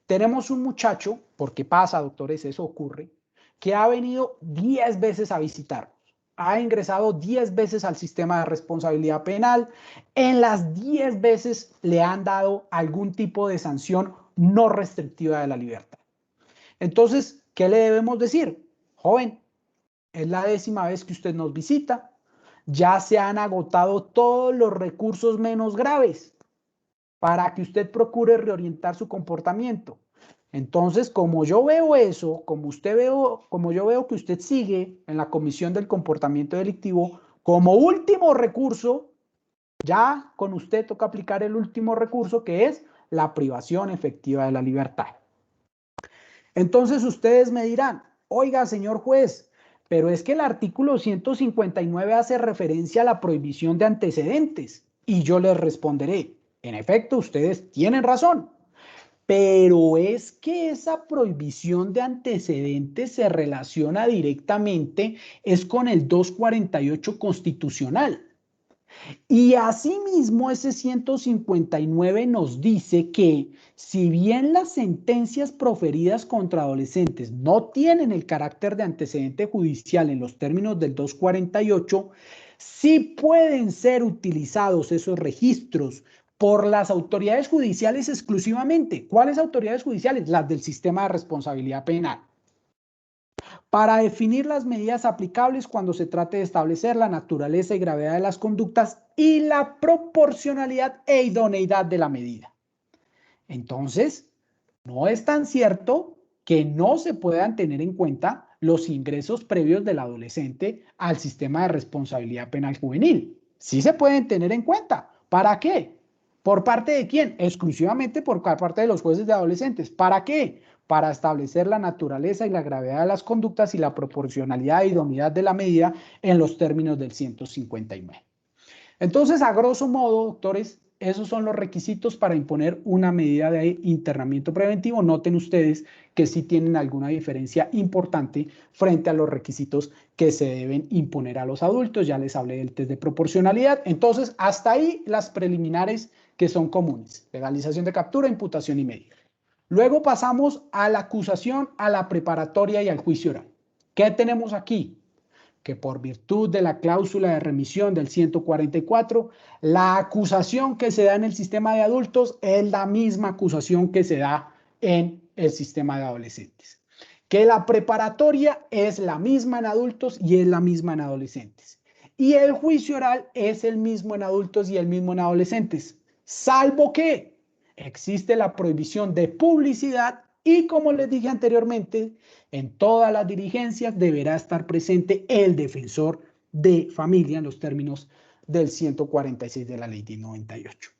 Tenemos un muchacho, porque pasa, doctores, eso ocurre, que ha venido 10 veces a visitarnos. Ha ingresado 10 veces al sistema de responsabilidad penal. En las 10 veces le han dado algún tipo de sanción no restrictiva de la libertad. Entonces, ¿qué le debemos decir? Joven, es la 10ª vez que usted nos visita. Ya se han agotado todos los recursos menos graves para que usted procure reorientar su comportamiento. Entonces, como yo veo eso, como yo veo que usted sigue en la comisión del comportamiento delictivo, como último recurso, ya con usted toca aplicar el último recurso, que es la privación efectiva de la libertad. Entonces ustedes me dirán, oiga, señor juez, pero es que el artículo 159 hace referencia a la prohibición de antecedentes. Y yo les responderé, en efecto, ustedes tienen razón. Pero es que esa prohibición de antecedentes se relaciona directamente con el 248 constitucional. Y asimismo ese 159 nos dice que si bien las sentencias proferidas contra adolescentes no tienen el carácter de antecedente judicial en los términos del 248, sí pueden ser utilizados esos registros por las autoridades judiciales exclusivamente. ¿Cuáles autoridades judiciales? Las del sistema de responsabilidad penal. Para definir las medidas aplicables cuando se trate de establecer la naturaleza y gravedad de las conductas y la proporcionalidad e idoneidad de la medida. Entonces, no es tan cierto que no se puedan tener en cuenta los ingresos previos del adolescente al sistema de responsabilidad penal juvenil. Sí se pueden tener en cuenta. ¿Para qué? ¿Por parte de quién? Exclusivamente por parte de los jueces de adolescentes. ¿Para qué? Para establecer la naturaleza y la gravedad de las conductas y la proporcionalidad e idoneidad de la medida en los términos del 159. Entonces, a grosso modo, doctores, esos son los requisitos para imponer una medida de internamiento preventivo. Noten ustedes que sí tienen alguna diferencia importante frente a los requisitos que se deben imponer a los adultos. Ya les hablé del test de proporcionalidad. Entonces, hasta ahí las preliminares que son comunes. Legalización de captura, imputación y medida. Luego pasamos a la acusación, a la preparatoria y al juicio oral. ¿Qué tenemos aquí? Que por virtud de la cláusula de remisión del 144, la acusación que se da en el sistema de adultos es la misma acusación que se da en el sistema de adolescentes. Que la preparatoria es la misma en adultos y es la misma en adolescentes. Y el juicio oral es el mismo en adultos y el mismo en adolescentes, salvo que existe la prohibición de publicidad y, como les dije anteriormente, en todas las diligencias deberá estar presente el defensor de familia en los términos del 146 de la ley 1098.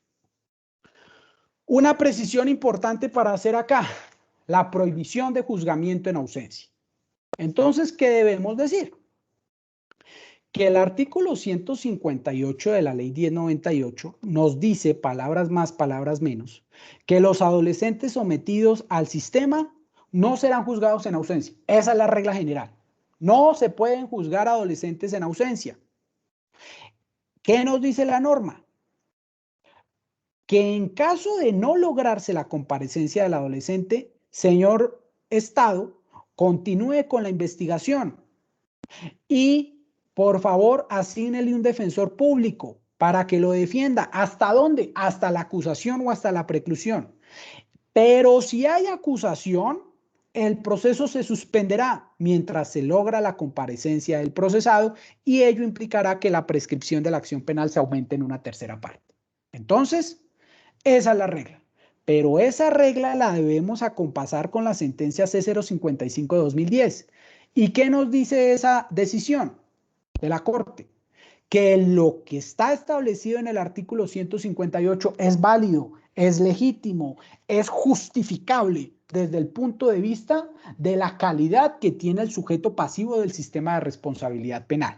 Una precisión importante para hacer acá, la prohibición de juzgamiento en ausencia. Entonces, ¿qué debemos decir? Que el artículo 158 de la ley 1098 nos dice, palabras más, palabras menos, que los adolescentes sometidos al sistema no serán juzgados en ausencia. Esa es la regla general. No se pueden juzgar adolescentes en ausencia. ¿Qué nos dice la norma? Que en caso de no lograrse la comparecencia del adolescente, señor Estado, continúe con la investigación y por favor, asígnele un defensor público para que lo defienda. ¿Hasta dónde? Hasta la acusación o hasta la preclusión. Pero si hay acusación, el proceso se suspenderá mientras se logra la comparecencia del procesado y ello implicará que la prescripción de la acción penal se aumente en una tercera parte. Entonces, esa es la regla. Pero esa regla la debemos acompasar con la sentencia C055 de 2010. ¿Y qué nos dice esa decisión de la Corte? Que lo que está establecido en el artículo 158 es válido, es legítimo, es justificable desde el punto de vista de la calidad que tiene el sujeto pasivo del sistema de responsabilidad penal.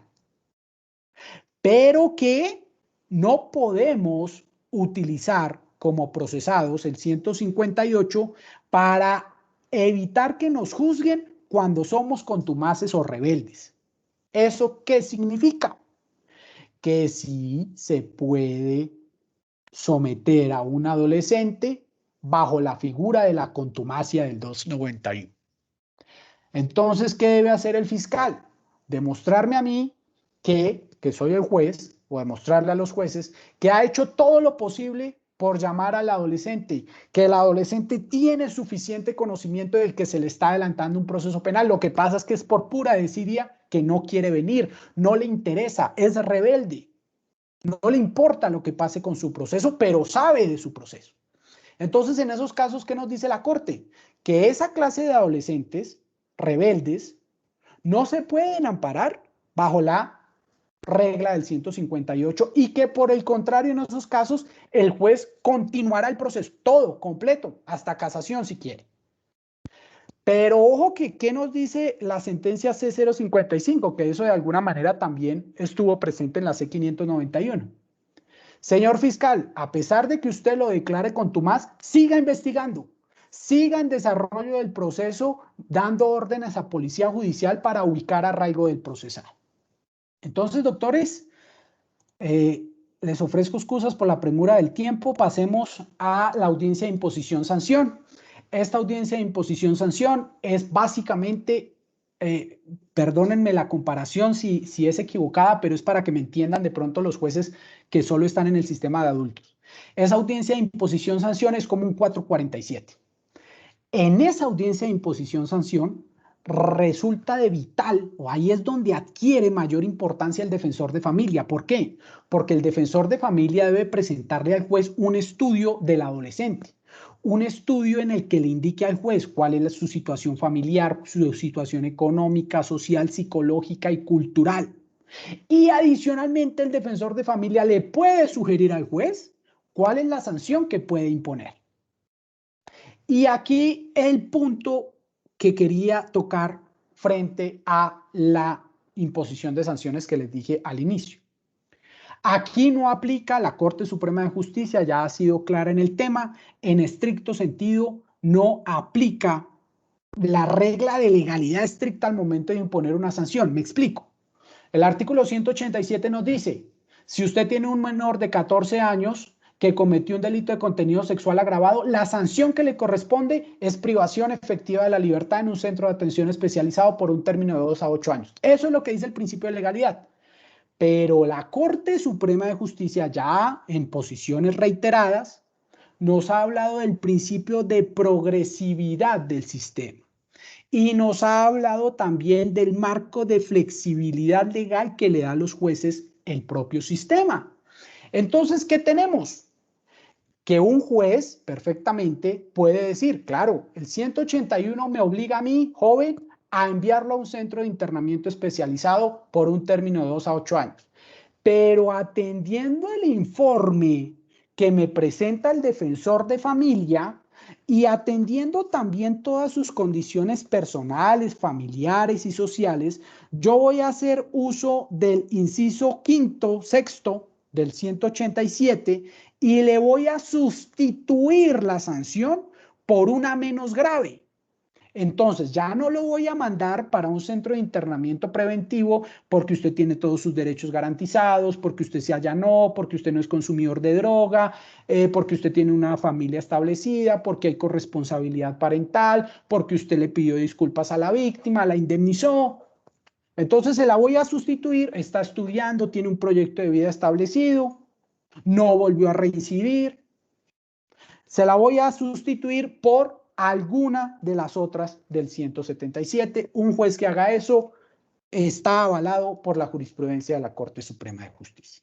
pero que no podemos utilizar como procesados el 158 para evitar que nos juzguen cuando somos contumaces o rebeldes. ¿Eso qué significa? Que sí se puede someter a un adolescente bajo la figura de la contumacia del 291. Entonces, ¿qué debe hacer el fiscal? Demostrarme a mí que soy el juez, o demostrarle a los jueces que ha hecho todo lo posible por llamar al adolescente, que el adolescente tiene suficiente conocimiento del que se le está adelantando un proceso penal. Lo que pasa es que es por pura desidia que no quiere venir, no le interesa, es rebelde, no le importa lo que pase con su proceso, pero sabe de su proceso. Entonces, en esos casos, ¿qué nos dice la Corte? Que esa clase de adolescentes rebeldes no se pueden amparar bajo la regla del 158 y que por el contrario en esos casos el juez continuará el proceso todo completo hasta casación si quiere. Pero ojo que ¿qué nos dice la sentencia C055? Que eso de alguna manera también estuvo presente en la C591. Señor fiscal, a pesar de que usted lo declare contumaz, siga investigando. Siga en desarrollo del proceso, dando órdenes a Policía Judicial para ubicar arraigo del procesado. Entonces, doctores, les ofrezco excusas por la premura del tiempo. Pasemos a la audiencia de imposición-sanción. Esta audiencia de imposición-sanción es básicamente, perdónenme la comparación si es equivocada, pero es para que me entiendan de pronto los jueces que solo están en el sistema de adultos. Esa audiencia de imposición-sanción es como un 447. En esa audiencia de imposición-sanción resulta de vital, o ahí es donde adquiere mayor importancia el defensor de familia. ¿Por qué? Porque el defensor de familia debe presentarle al juez un estudio del adolescente, un estudio en el que le indique al juez cuál es su situación familiar, su situación económica, social, psicológica y cultural. Y adicionalmente el defensor de familia le puede sugerir al juez cuál es la sanción que puede imponer. Y aquí el punto que quería tocar frente a la imposición de sanciones que les dije al inicio. Aquí no aplica la Corte Suprema de Justicia, ya ha sido clara en el tema, en estricto sentido no aplica la regla de legalidad estricta al momento de imponer una sanción. Me explico. El artículo 187 nos dice, si usted tiene un menor de 14 años que cometió un delito de contenido sexual agravado, la sanción que le corresponde es privación efectiva de la libertad en un centro de atención especializado por un término de 2 a 8 años. Eso es lo que dice el principio de legalidad. Pero la Corte Suprema de Justicia, ya en posiciones reiteradas, nos ha hablado del principio de progresividad del sistema. Y nos ha hablado también del marco de flexibilidad legal que le da a los jueces el propio sistema. Entonces, ¿qué tenemos? Que un juez perfectamente puede decir, claro, el 181 me obliga a mí, joven, a enviarlo a un centro de internamiento especializado por un término de 2 a 8 años. Pero atendiendo el informe que me presenta el defensor de familia y atendiendo también todas sus condiciones personales, familiares y sociales, yo voy a hacer uso del inciso sexto del 187 y le voy a sustituir la sanción por una menos grave. Entonces, ya no lo voy a mandar para un centro de internamiento preventivo porque usted tiene todos sus derechos garantizados, porque usted se allanó, porque usted no es consumidor de droga, porque usted tiene una familia establecida, porque hay corresponsabilidad parental, porque usted le pidió disculpas a la víctima, la indemnizó. Entonces, se la voy a sustituir, está estudiando, tiene un proyecto de vida establecido, no volvió a reincidir. Se la voy a sustituir por alguna de las otras del 177. Un juez que haga eso está avalado por la jurisprudencia de la Corte Suprema de Justicia.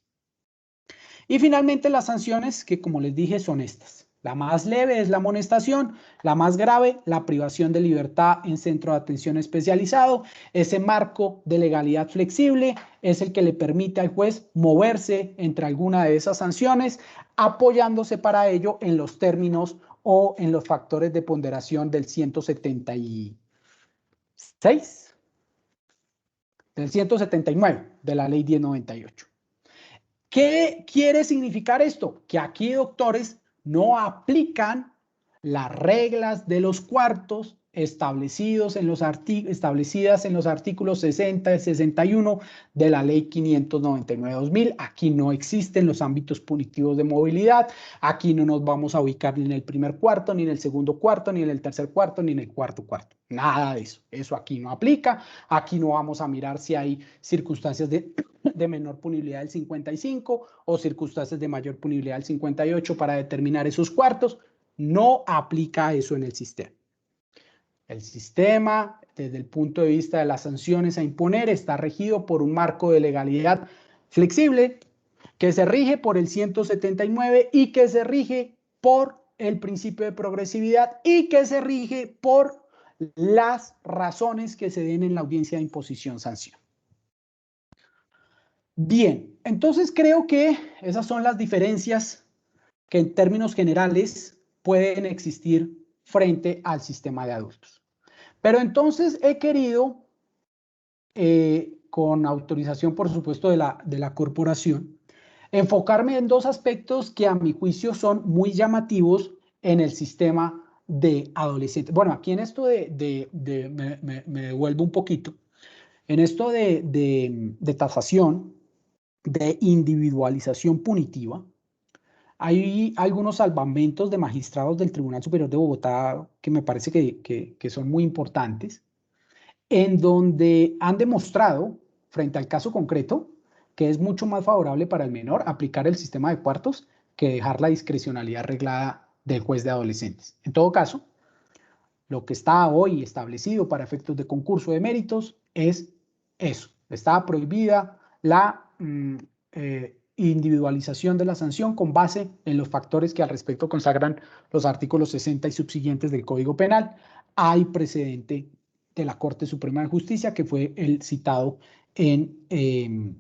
Y finalmente las sanciones que, como les dije, son estas. La más leve es la amonestación, la más grave, la privación de libertad en centro de atención especializado. Ese marco de legalidad flexible es el que le permite al juez moverse entre alguna de esas sanciones, apoyándose para ello en los términos o en los factores de ponderación del 176 del 179 de la ley 1098. ¿Qué quiere significar esto? Que aquí, doctores, no aplican las reglas de los cuartos establecidas en los artículos 60 y 61 de la ley 599/2000. Aquí no existen los ámbitos punitivos de movilidad. Aquí no nos vamos a ubicar ni en el primer cuarto, ni en el segundo cuarto, ni en el tercer cuarto, ni en el cuarto cuarto. Nada de eso. Eso aquí no aplica. Aquí no vamos a mirar si hay circunstancias de menor punibilidad del 55 o circunstancias de mayor punibilidad del 58 para determinar esos cuartos. No aplica eso en el sistema. El sistema, desde el punto de vista de las sanciones a imponer, está regido por un marco de legalidad flexible que se rige por el 179 y que se rige por el principio de progresividad y que se rige por las razones que se den en la audiencia de imposición-sanción. Bien, entonces creo que esas son las diferencias que en términos generales pueden existir frente al sistema de adultos. Pero entonces he querido, con autorización por supuesto de la corporación, enfocarme en dos aspectos que a mi juicio son muy llamativos en el sistema de adolescentes. Bueno, aquí en esto me devuelvo un poquito. En esto de tasación, de individualización punitiva, hay algunos salvamentos de magistrados del Tribunal Superior de Bogotá que me parece que son muy importantes, en donde han demostrado, frente al caso concreto, que es mucho más favorable para el menor aplicar el sistema de cuartos que dejar la discrecionalidad reglada del juez de adolescentes. En todo caso, lo que está hoy establecido para efectos de concurso de méritos es eso. Está prohibida la individualización de la sanción con base en los factores que al respecto consagran los artículos 60 y subsiguientes del Código Penal. Hay precedente de la Corte Suprema de Justicia que fue el citado en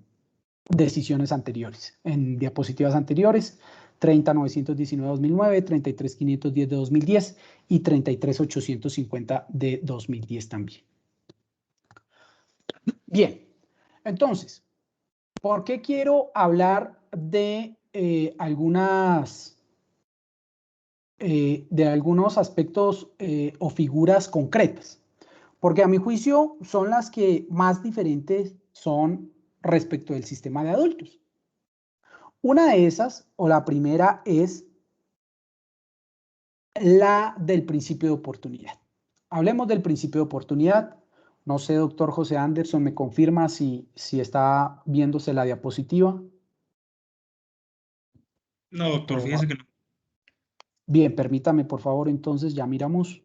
decisiones anteriores, en diapositivas anteriores, 30.919/2009, 33.510 de 2010 y 33.850 de 2010 también. Bien, entonces, ¿por qué quiero hablar de algunos aspectos o figuras concretas? Porque a mi juicio son las que más diferentes son respecto del sistema de adultos. Una de esas, o la primera, es la del principio de oportunidad. Hablemos del principio de oportunidad. No sé, doctor José Anderson, ¿me confirma si está viéndose la diapositiva? No, doctor, fíjese que no. Bien, permítame, por favor, entonces ya miramos.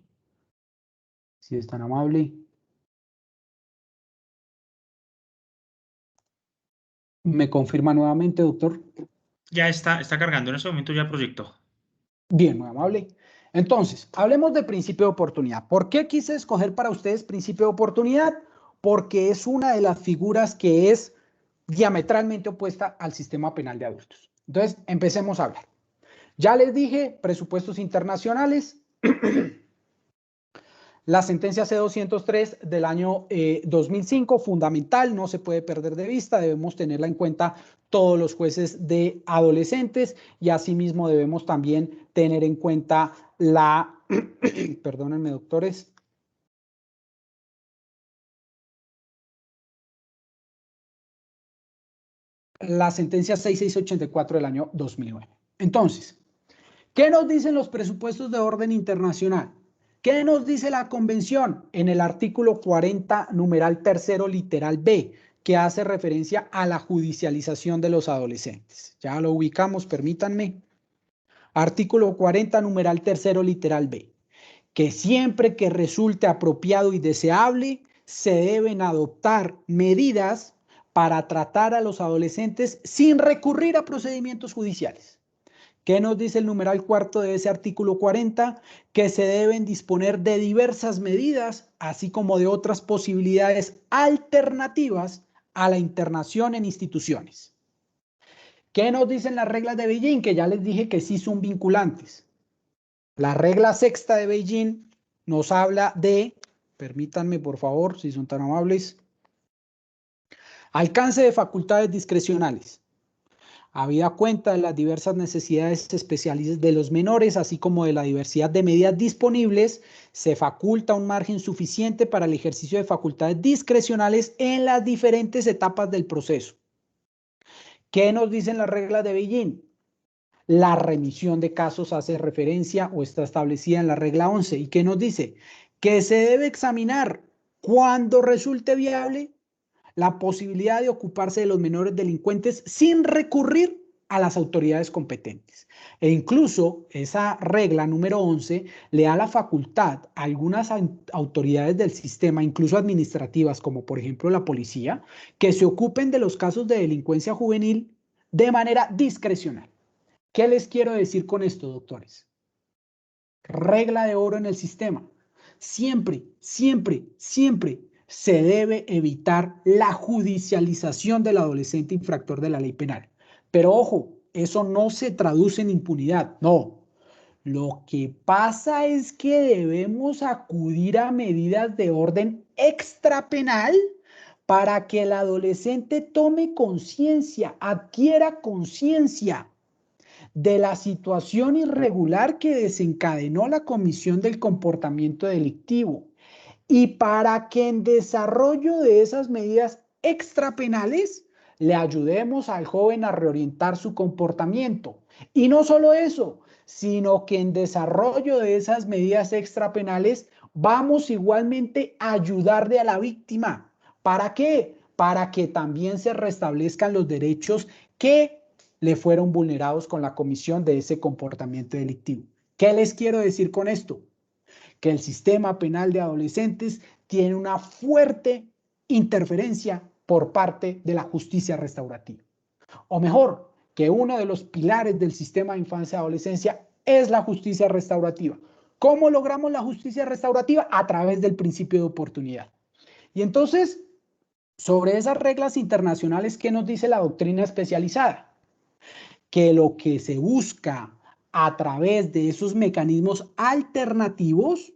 Si es tan amable. ¿Me confirma nuevamente, doctor? Ya está cargando, en ese momento ya proyectó. Bien, muy amable. Entonces, hablemos de principio de oportunidad. ¿Por qué quise escoger para ustedes principio de oportunidad? Porque es una de las figuras que es diametralmente opuesta al sistema penal de adultos. Entonces, empecemos a hablar. Ya les dije, presupuestos internacionales. La sentencia C-203 del año 2005, fundamental, no se puede perder de vista, debemos tenerla en cuenta todos los jueces de adolescentes y asimismo debemos también tener en cuenta la, perdónenme doctores, la sentencia 6684 del año 2009. Entonces, ¿qué nos dicen los presupuestos de orden internacional? ¿Qué nos dice la convención en el artículo 40, numeral tercero, literal B, que hace referencia a la judicialización de los adolescentes? Ya lo ubicamos, permítanme. Artículo 40, numeral tercero, literal B, que siempre que resulte apropiado y deseable, se deben adoptar medidas para tratar a los adolescentes sin recurrir a procedimientos judiciales. ¿Qué nos dice el numeral cuarto de ese artículo 40? Que se deben disponer de diversas medidas, así como de otras posibilidades alternativas a la internación en instituciones. ¿Qué nos dicen las reglas de Beijing? Que ya les dije que sí son vinculantes. La regla sexta de Beijing nos habla de, permítanme por favor, si son tan amables, Alcance de facultades discrecionales. Habida cuenta de las diversas necesidades especiales de los menores, así como de la diversidad de medidas disponibles, se faculta un margen suficiente para el ejercicio de facultades discrecionales en las diferentes etapas del proceso. ¿Qué nos dicen las reglas de Beijing? La remisión de casos hace referencia o está establecida en la regla 11. ¿Y qué nos dice? Que se debe examinar cuando resulte viable la posibilidad de ocuparse de los menores delincuentes sin recurrir a las autoridades competentes. E incluso esa regla número 11 le da la facultad a algunas autoridades del sistema, incluso administrativas, como por ejemplo la policía, que se ocupen de los casos de delincuencia juvenil de manera discrecional. ¿Qué les quiero decir con esto, doctores? Regla de oro en el sistema. Siempre, siempre, siempre se debe evitar la judicialización del adolescente infractor de la ley penal. Pero ojo, eso no se traduce en impunidad, no. Lo que pasa es que debemos acudir a medidas de orden extrapenal para que el adolescente tome conciencia, adquiera conciencia de la situación irregular que desencadenó la comisión del comportamiento delictivo y para que en desarrollo de esas medidas extrapenales le ayudemos al joven a reorientar su comportamiento. Y no solo eso, sino que en desarrollo de esas medidas extrapenales vamos igualmente a ayudarle a la víctima. ¿Para qué? Para que también se restablezcan los derechos que le fueron vulnerados con la comisión de ese comportamiento delictivo. ¿Qué les quiero decir con esto? Que el sistema penal de adolescentes tiene una fuerte interferencia por parte de la justicia restaurativa. O mejor, que uno de los pilares del sistema de infancia y adolescencia es la justicia restaurativa. ¿Cómo logramos la justicia restaurativa? A través del principio de oportunidad. Y entonces, sobre esas reglas internacionales, ¿qué nos dice la doctrina especializada? Que lo que se busca a través de esos mecanismos alternativos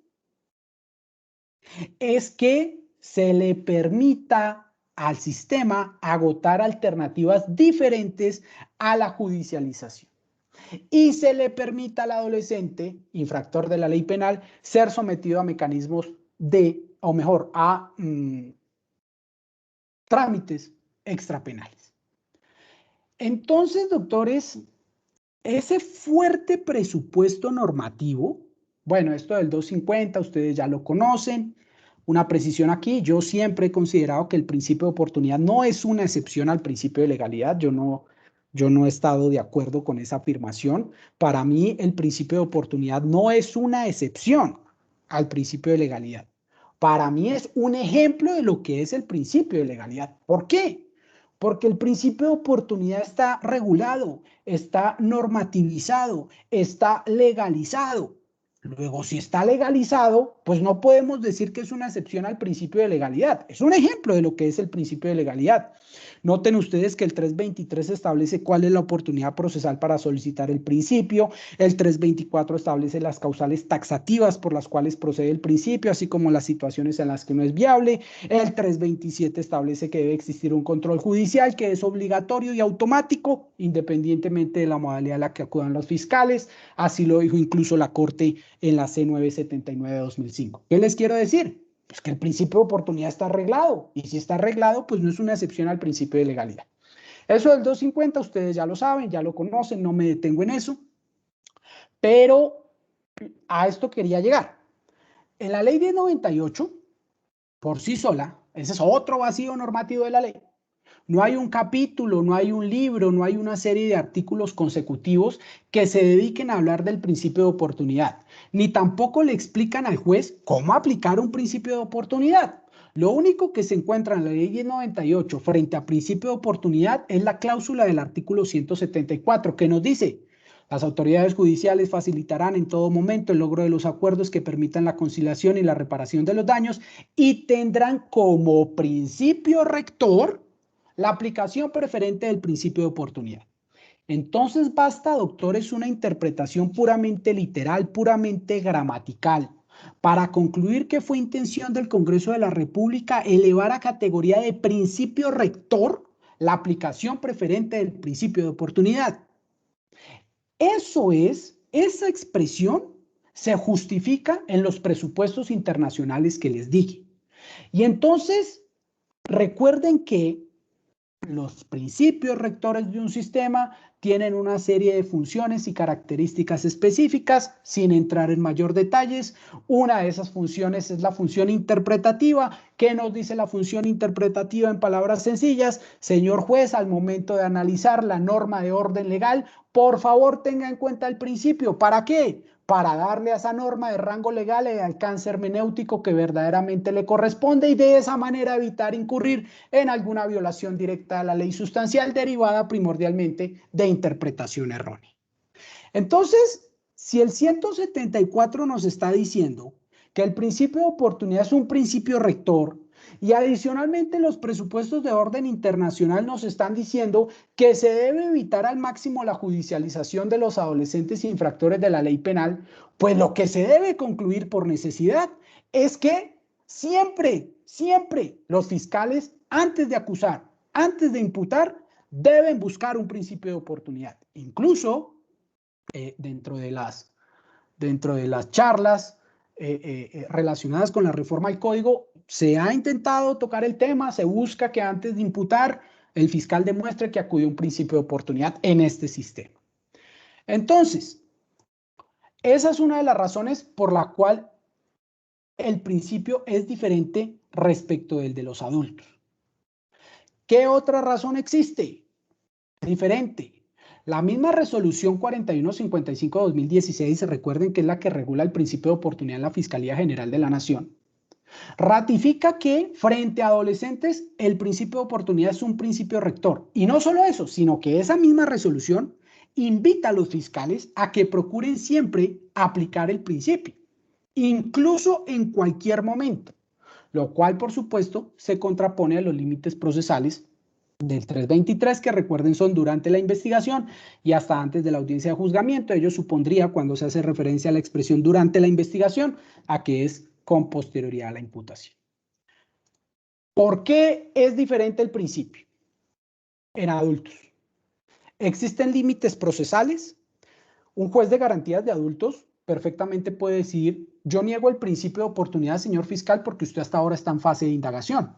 es que se le permita al sistema agotar alternativas diferentes a la judicialización y se le permita al adolescente, infractor de la ley penal, ser sometido a mecanismos o mejor, a trámites extrapenales. Entonces, doctores, ese fuerte presupuesto normativo, bueno, esto del 250, ustedes ya lo conocen. Una precisión aquí, yo siempre he considerado que el principio de oportunidad no es una excepción al principio de legalidad. Yo no he estado de acuerdo con esa afirmación. Para mí, el principio de oportunidad no es una excepción al principio de legalidad. Para mí es un ejemplo de lo que es el principio de legalidad. ¿Por qué? Porque el principio de oportunidad está regulado, está normativizado, está legalizado. Luego, si está legalizado, pues no podemos decir que es una excepción al principio de legalidad. Es un ejemplo de lo que es el principio de legalidad. Noten ustedes que el 323 establece cuál es la oportunidad procesal para solicitar el principio. El 324 establece las causales taxativas por las cuales procede el principio, así como las situaciones en las que no es viable. El 327 establece que debe existir un control judicial que es obligatorio y automático, independientemente de la modalidad a la que acudan los fiscales. Así lo dijo incluso la Corte en la C979 de 2005. ¿Qué les quiero decir? Pues que el principio de oportunidad está arreglado, y si está arreglado, pues no es una excepción al principio de legalidad. Eso del 250, ustedes ya lo saben, ya lo conocen, no me detengo en eso, pero a esto quería llegar. En la ley 1098, por sí sola, ese es otro vacío normativo de la ley. No hay un capítulo, no hay un libro, no hay una serie de artículos consecutivos que se dediquen a hablar del principio de oportunidad, ni tampoco le explican al juez cómo aplicar un principio de oportunidad. Lo único que se encuentra en la ley 1098 frente a principio de oportunidad es la cláusula del artículo 174 que nos dice: las autoridades judiciales facilitarán en todo momento el logro de los acuerdos que permitan la conciliación y la reparación de los daños y tendrán como principio rector la aplicación preferente del principio de oportunidad. Entonces basta, doctores, una interpretación puramente literal, puramente gramatical, para concluir que fue intención del Congreso de la República elevar a categoría de principio rector la aplicación preferente del principio de oportunidad. Esa expresión se justifica en los presupuestos internacionales que les dije. Y entonces, recuerden que los principios rectores de un sistema tienen una serie de funciones y características específicas, sin entrar en mayor detalles. Una de esas funciones es la función interpretativa. ¿Qué nos dice la función interpretativa en palabras sencillas? Señor juez, al momento de analizar la norma de orden legal, por favor tenga en cuenta el principio. ¿Para qué? Para darle a esa norma de rango legal el alcance hermenéutico que verdaderamente le corresponde y de esa manera evitar incurrir en alguna violación directa de la ley sustancial derivada primordialmente de interpretación errónea. Entonces, si el 174 nos está diciendo que el principio de oportunidad es un principio rector y adicionalmente los presupuestos de orden internacional nos están diciendo que se debe evitar al máximo la judicialización de los adolescentes infractores de la ley penal, pues lo que se debe concluir por necesidad es que siempre los fiscales, antes de acusar, antes de imputar, deben buscar un principio de oportunidad. Incluso dentro de las charlas relacionadas con la reforma al código, se ha intentado tocar el tema, se busca que antes de imputar, el fiscal demuestre que acudió a un principio de oportunidad en este sistema. Entonces, esa es una de las razones por la cual el principio es diferente respecto del de los adultos. ¿Qué otra razón existe? Diferente. La misma resolución 4155-2016, recuerden que es la que regula el principio de oportunidad en la Fiscalía General de la Nación, ratifica que frente a adolescentes el principio de oportunidad es un principio rector. Y no solo eso, sino que esa misma resolución invita a los fiscales a que procuren siempre aplicar el principio, incluso en cualquier momento, lo cual por supuesto se contrapone a los límites procesales del 323, que recuerden son durante la investigación y hasta antes de la audiencia de juzgamiento. Ello supondría, cuando se hace referencia a la expresión durante la investigación, a que es con posterioridad a la imputación. ¿Por qué es diferente el principio en adultos? ¿Existen límites procesales? Un juez de garantías de adultos perfectamente puede decir: yo niego el principio de oportunidad, señor fiscal, porque usted hasta ahora está en fase de indagación.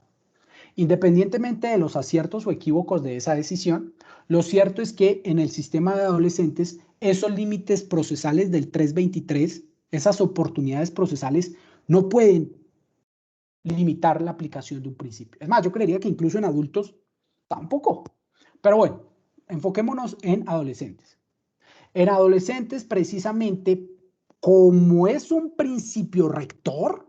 Independientemente de los aciertos o equívocos de esa decisión, lo cierto es que en el sistema de adolescentes esos límites procesales del 323, esas oportunidades procesales, no pueden limitar la aplicación de un principio. Es más, yo creería que incluso en adultos tampoco. Pero bueno, enfoquémonos en adolescentes. En adolescentes, precisamente, como es un principio rector,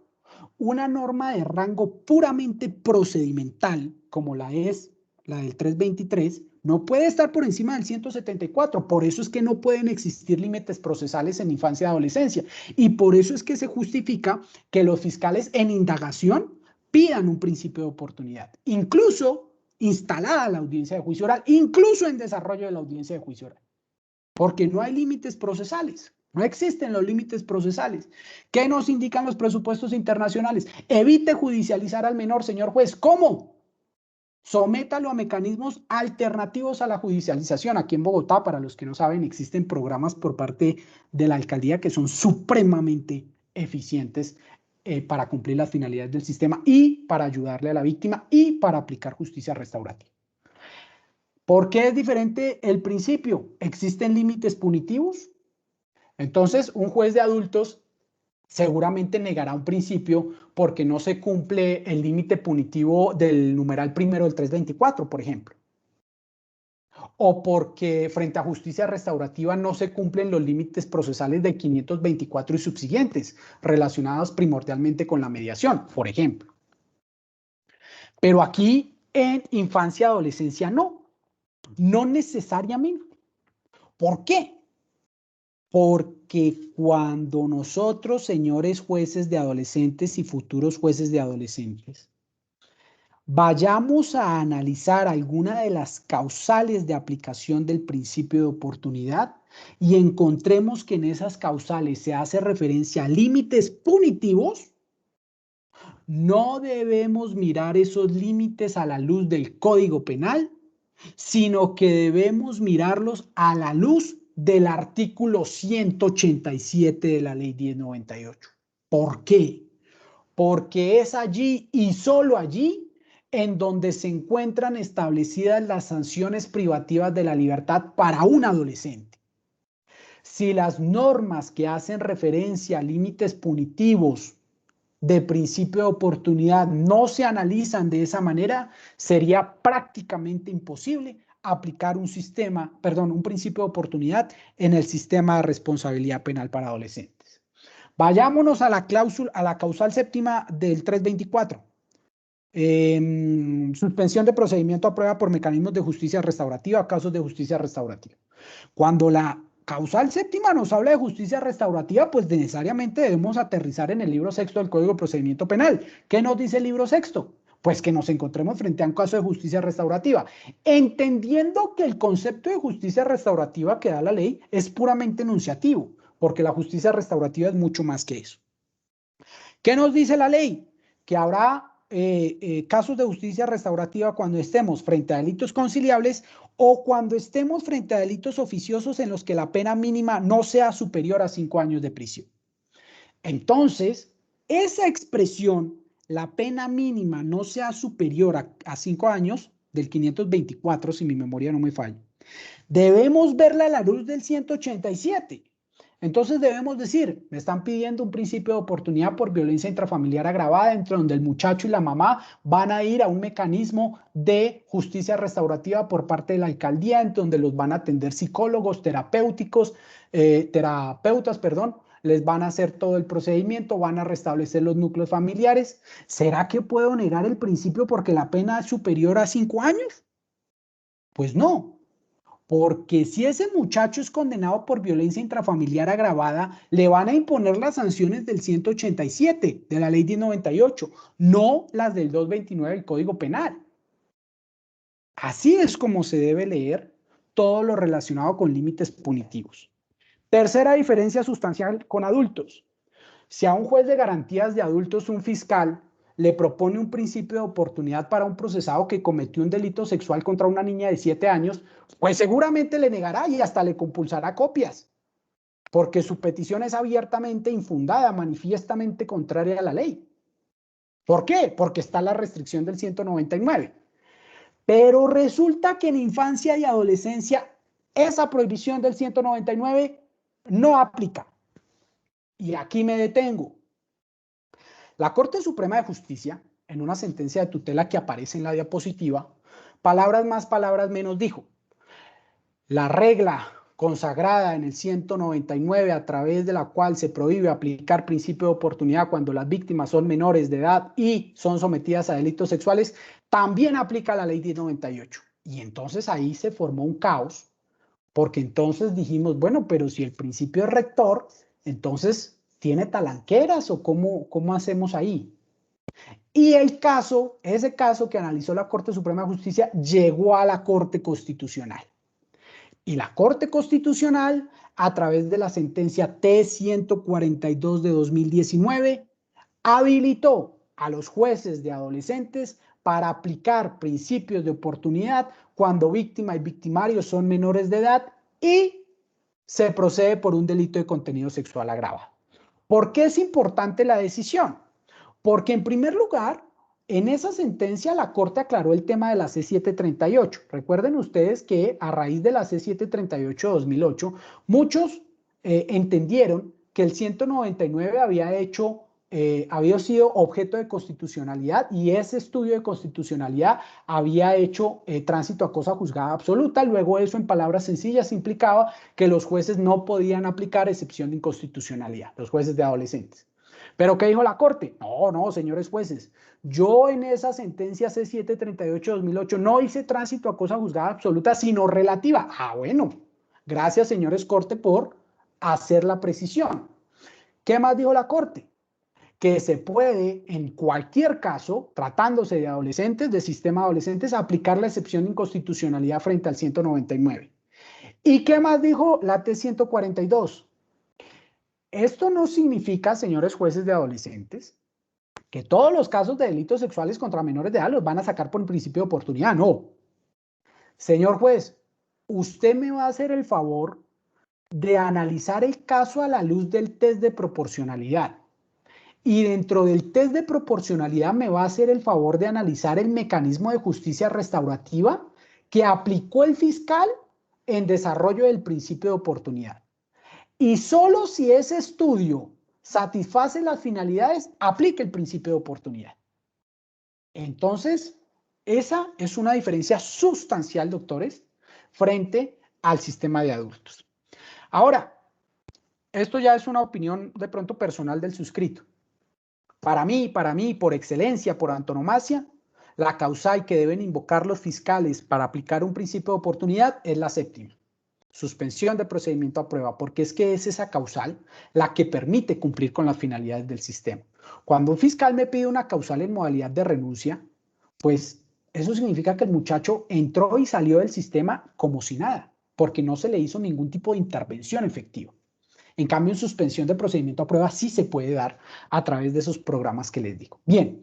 una norma de rango puramente procedimental, como la es la del 323, no puede estar por encima del 174. Por eso es que no pueden existir límites procesales en infancia y adolescencia. Y por eso es que se justifica que los fiscales en indagación pidan un principio de oportunidad, incluso instalada la audiencia de juicio oral, incluso en desarrollo de la audiencia de juicio oral. Porque no hay límites procesales. No existen los límites procesales. ¿Qué nos indican los presupuestos internacionales? Evite judicializar al menor, señor juez. ¿Cómo? Sométalo a mecanismos alternativos a la judicialización. Aquí en Bogotá, para los que no saben, existen programas por parte de la alcaldía que son supremamente eficientes para cumplir las finalidades del sistema y para ayudarle a la víctima y para aplicar justicia restaurativa. ¿Por qué es diferente el principio? ¿Existen límites punitivos? Entonces, un juez de adultos seguramente negará un principio porque no se cumple el límite punitivo del numeral primero del 324, por ejemplo. O porque frente a justicia restaurativa no se cumplen los límites procesales del 524 y subsiguientes, relacionados primordialmente con la mediación, por ejemplo. Pero aquí en infancia y adolescencia no necesariamente. ¿Por qué? Porque cuando nosotros, señores jueces de adolescentes y futuros jueces de adolescentes, vayamos a analizar alguna de las causales de aplicación del principio de oportunidad, y encontremos que en esas causales se hace referencia a límites punitivos, no debemos mirar esos límites a la luz del Código Penal, sino que debemos mirarlos a la luz del artículo 187 de la Ley 1098. ¿Por qué? Porque es allí y solo allí en donde se encuentran establecidas las sanciones privativas de la libertad para un adolescente. Si las normas que hacen referencia a límites punitivos de principio de oportunidad no se analizan de esa manera, sería prácticamente imposible aplicar un principio de oportunidad en el sistema de responsabilidad penal para adolescentes. Vayámonos a la causal séptima del 324. Suspensión de procedimiento a prueba por mecanismos de justicia restaurativa, casos de justicia restaurativa. Cuando la causal séptima nos habla de justicia restaurativa, pues necesariamente debemos aterrizar en el libro sexto del Código de Procedimiento Penal. ¿Qué nos dice el libro sexto? Pues que nos encontremos frente a un caso de justicia restaurativa, entendiendo que el concepto de justicia restaurativa que da la ley es puramente enunciativo, porque la justicia restaurativa es mucho más que eso. ¿Qué nos dice la ley? Que habrá casos de justicia restaurativa cuando estemos frente a delitos conciliables o cuando estemos frente a delitos oficiosos en los que la pena mínima no sea superior a 5 años de prisión. Entonces, esa expresión, la pena mínima no sea superior a 5 años, del 524, si mi memoria no me falla, debemos verla a la luz del 187. Entonces debemos decir, me están pidiendo un principio de oportunidad por violencia intrafamiliar agravada, entre donde el muchacho y la mamá van a ir a un mecanismo de justicia restaurativa por parte de la alcaldía, en donde los van a atender psicólogos, terapeutas, les van a hacer todo el procedimiento, van a restablecer los núcleos familiares. ¿Será que puedo negar el principio porque la pena es superior a 5 años? Pues no. Porque si ese muchacho es condenado por violencia intrafamiliar agravada, le van a imponer las sanciones del 187 de la Ley 1098, no las del 229 del Código Penal. Así es como se debe leer todo lo relacionado con límites punitivos. Tercera diferencia sustancial con adultos. Si a un juez de garantías de adultos, un fiscal, le propone un principio de oportunidad para un procesado que cometió un delito sexual contra una niña de 7 años, pues seguramente le negará y hasta le compulsará copias, porque su petición es abiertamente infundada, manifiestamente contraria a la ley. ¿Por qué? Porque está la restricción del 199. Pero resulta que en infancia y adolescencia esa prohibición del 199 no aplica. Y aquí me detengo. La Corte Suprema de Justicia, en una sentencia de tutela que aparece en la diapositiva, palabras más, palabras menos, dijo: la regla consagrada en el 199 a través de la cual se prohíbe aplicar principio de oportunidad cuando las víctimas son menores de edad y son sometidas a delitos sexuales, también aplica la Ley 1098. Y entonces ahí se formó un caos, porque entonces dijimos, bueno, pero si el principio es rector, entonces ¿tiene talanqueras o cómo hacemos ahí? Y ese caso que analizó la Corte Suprema de Justicia llegó a la Corte Constitucional. Y la Corte Constitucional, a través de la sentencia T-142 de 2019, habilitó a los jueces de adolescentes para aplicar principios de oportunidad cuando víctima y victimario son menores de edad y se procede por un delito de contenido sexual agravado. ¿Por qué es importante la decisión? Porque en primer lugar, en esa sentencia la Corte aclaró el tema de la C-738. Recuerden ustedes que a raíz de la C-738 de 2008, muchos entendieron que el 199 había sido objeto de constitucionalidad y ese estudio de constitucionalidad había hecho tránsito a cosa juzgada absoluta. Luego eso, en palabras sencillas, implicaba que los jueces no podían aplicar excepción de inconstitucionalidad, los jueces de adolescentes. ¿Pero qué dijo la Corte? No, señores jueces, yo en esa sentencia C-738-2008 no hice tránsito a cosa juzgada absoluta, sino relativa. Bueno, gracias, señores Corte, por hacer la precisión. ¿Qué más dijo la Corte? Que se puede, en cualquier caso, tratándose de adolescentes, de sistema de adolescentes, aplicar la excepción de inconstitucionalidad frente al 199. ¿Y qué más dijo la T142? Esto no significa, señores jueces de adolescentes, que todos los casos de delitos sexuales contra menores de edad los van a sacar por principio de oportunidad. No. Señor juez, usted me va a hacer el favor de analizar el caso a la luz del test de proporcionalidad. Y dentro del test de proporcionalidad me va a hacer el favor de analizar el mecanismo de justicia restaurativa que aplicó el fiscal en desarrollo del principio de oportunidad. Y solo si ese estudio satisface las finalidades, aplica el principio de oportunidad. Entonces, esa es una diferencia sustancial, doctores, frente al sistema de adultos. Ahora, esto ya es una opinión de pronto personal del suscrito. Para mí, por excelencia, por antonomasia, la causal que deben invocar los fiscales para aplicar un principio de oportunidad es la séptima. Suspensión de procedimiento a prueba, porque es que es esa causal la que permite cumplir con las finalidades del sistema. Cuando un fiscal me pide una causal en modalidad de renuncia, pues eso significa que el muchacho entró y salió del sistema como si nada, porque no se le hizo ningún tipo de intervención efectiva. En cambio, en suspensión de procedimiento a prueba sí se puede dar a través de esos programas que les digo. Bien,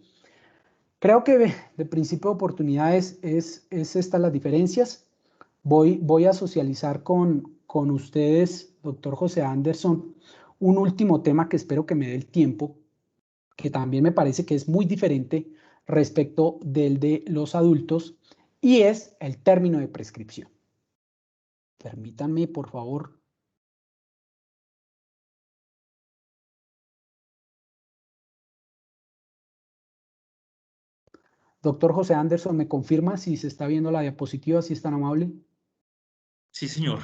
creo que de principio de oportunidades es estas las diferencias. Voy a socializar con ustedes, doctor José Anderson, un último tema que espero que me dé el tiempo, que también me parece que es muy diferente respecto del de los adultos, y es el término de prescripción. Permítanme, por favor. Doctor José Anderson, ¿me confirma si se está viendo la diapositiva, si es tan amable? Sí, señor.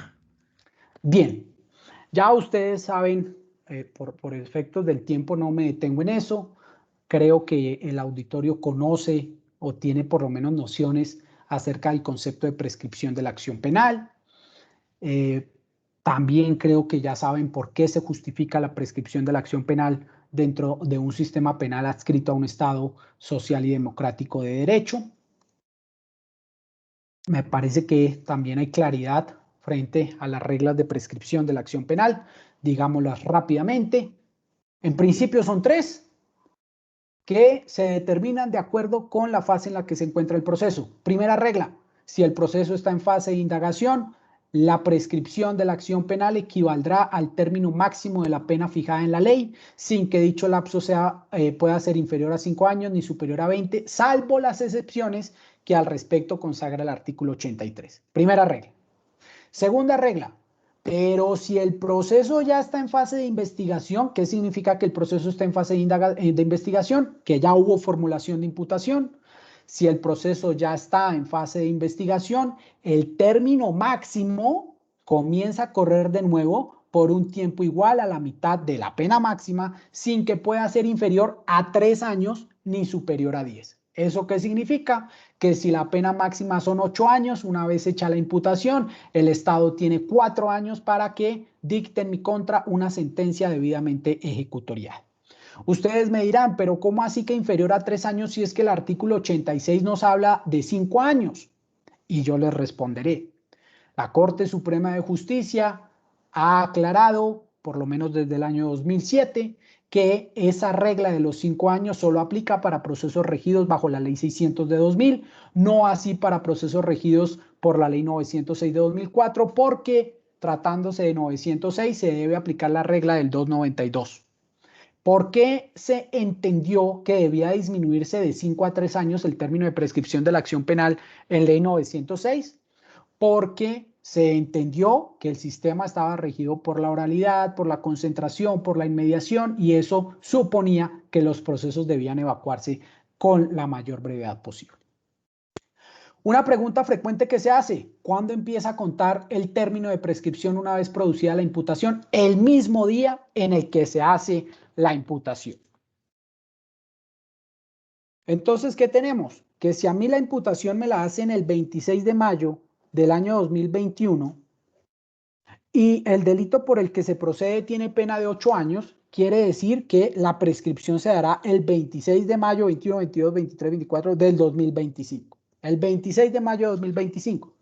Bien, ya ustedes saben, por efectos del tiempo no me detengo en eso. Creo que el auditorio conoce o tiene por lo menos nociones acerca del concepto de prescripción de la acción penal. También creo que ya saben por qué se justifica la prescripción de la acción penal dentro de un sistema penal adscrito a un Estado social y democrático de derecho. Me parece que también hay claridad frente a las reglas de prescripción de la acción penal. Digámoslas rápidamente. En principio son tres, que se determinan de acuerdo con la fase en la que se encuentra el proceso. Primera regla, si el proceso está en fase de indagación, la prescripción de la acción penal equivaldrá al término máximo de la pena fijada en la ley, sin que dicho lapso pueda ser inferior a 5 años ni superior a 20, salvo las excepciones que al respecto consagra el artículo 83. Primera regla. Segunda regla, pero si el proceso ya está en fase de investigación, ¿qué significa que el proceso está en fase de investigación? Que ya hubo formulación de imputación. Si el proceso ya está en fase de investigación, el término máximo comienza a correr de nuevo por un tiempo igual a la mitad de la pena máxima, sin que pueda ser inferior a 3 años ni superior a 10. ¿Eso qué significa? Que si la pena máxima son 8 años, una vez hecha la imputación, el Estado tiene 4 años para que dicte en mi contra una sentencia debidamente ejecutorial. Ustedes me dirán, pero ¿cómo así que inferior a 3 años si es que el artículo 86 nos habla de 5 años? Y yo les responderé. La Corte Suprema de Justicia ha aclarado, por lo menos desde el año 2007, que esa regla de los 5 años solo aplica para procesos regidos bajo la Ley 600 de 2000, no así para procesos regidos por la Ley 906 de 2004, porque tratándose de 906 se debe aplicar la regla del 292. ¿Por qué se entendió que debía disminuirse de 5 a 3 años el término de prescripción de la acción penal en Ley 906? Porque se entendió que el sistema estaba regido por la oralidad, por la concentración, por la inmediación, y eso suponía que los procesos debían evacuarse con la mayor brevedad posible. Una pregunta frecuente que se hace: ¿cuándo empieza a contar el término de prescripción una vez producida la imputación? El mismo día en el que se hace la imputación. Entonces, ¿qué tenemos? Que si a mí la imputación me la hacen el 26 de mayo del año 2021 y el delito por el que se procede tiene pena de 8 años, quiere decir que la prescripción se dará el 26 de mayo, 21, 22, 23, 24 del 2025. El 26 de mayo de 2025.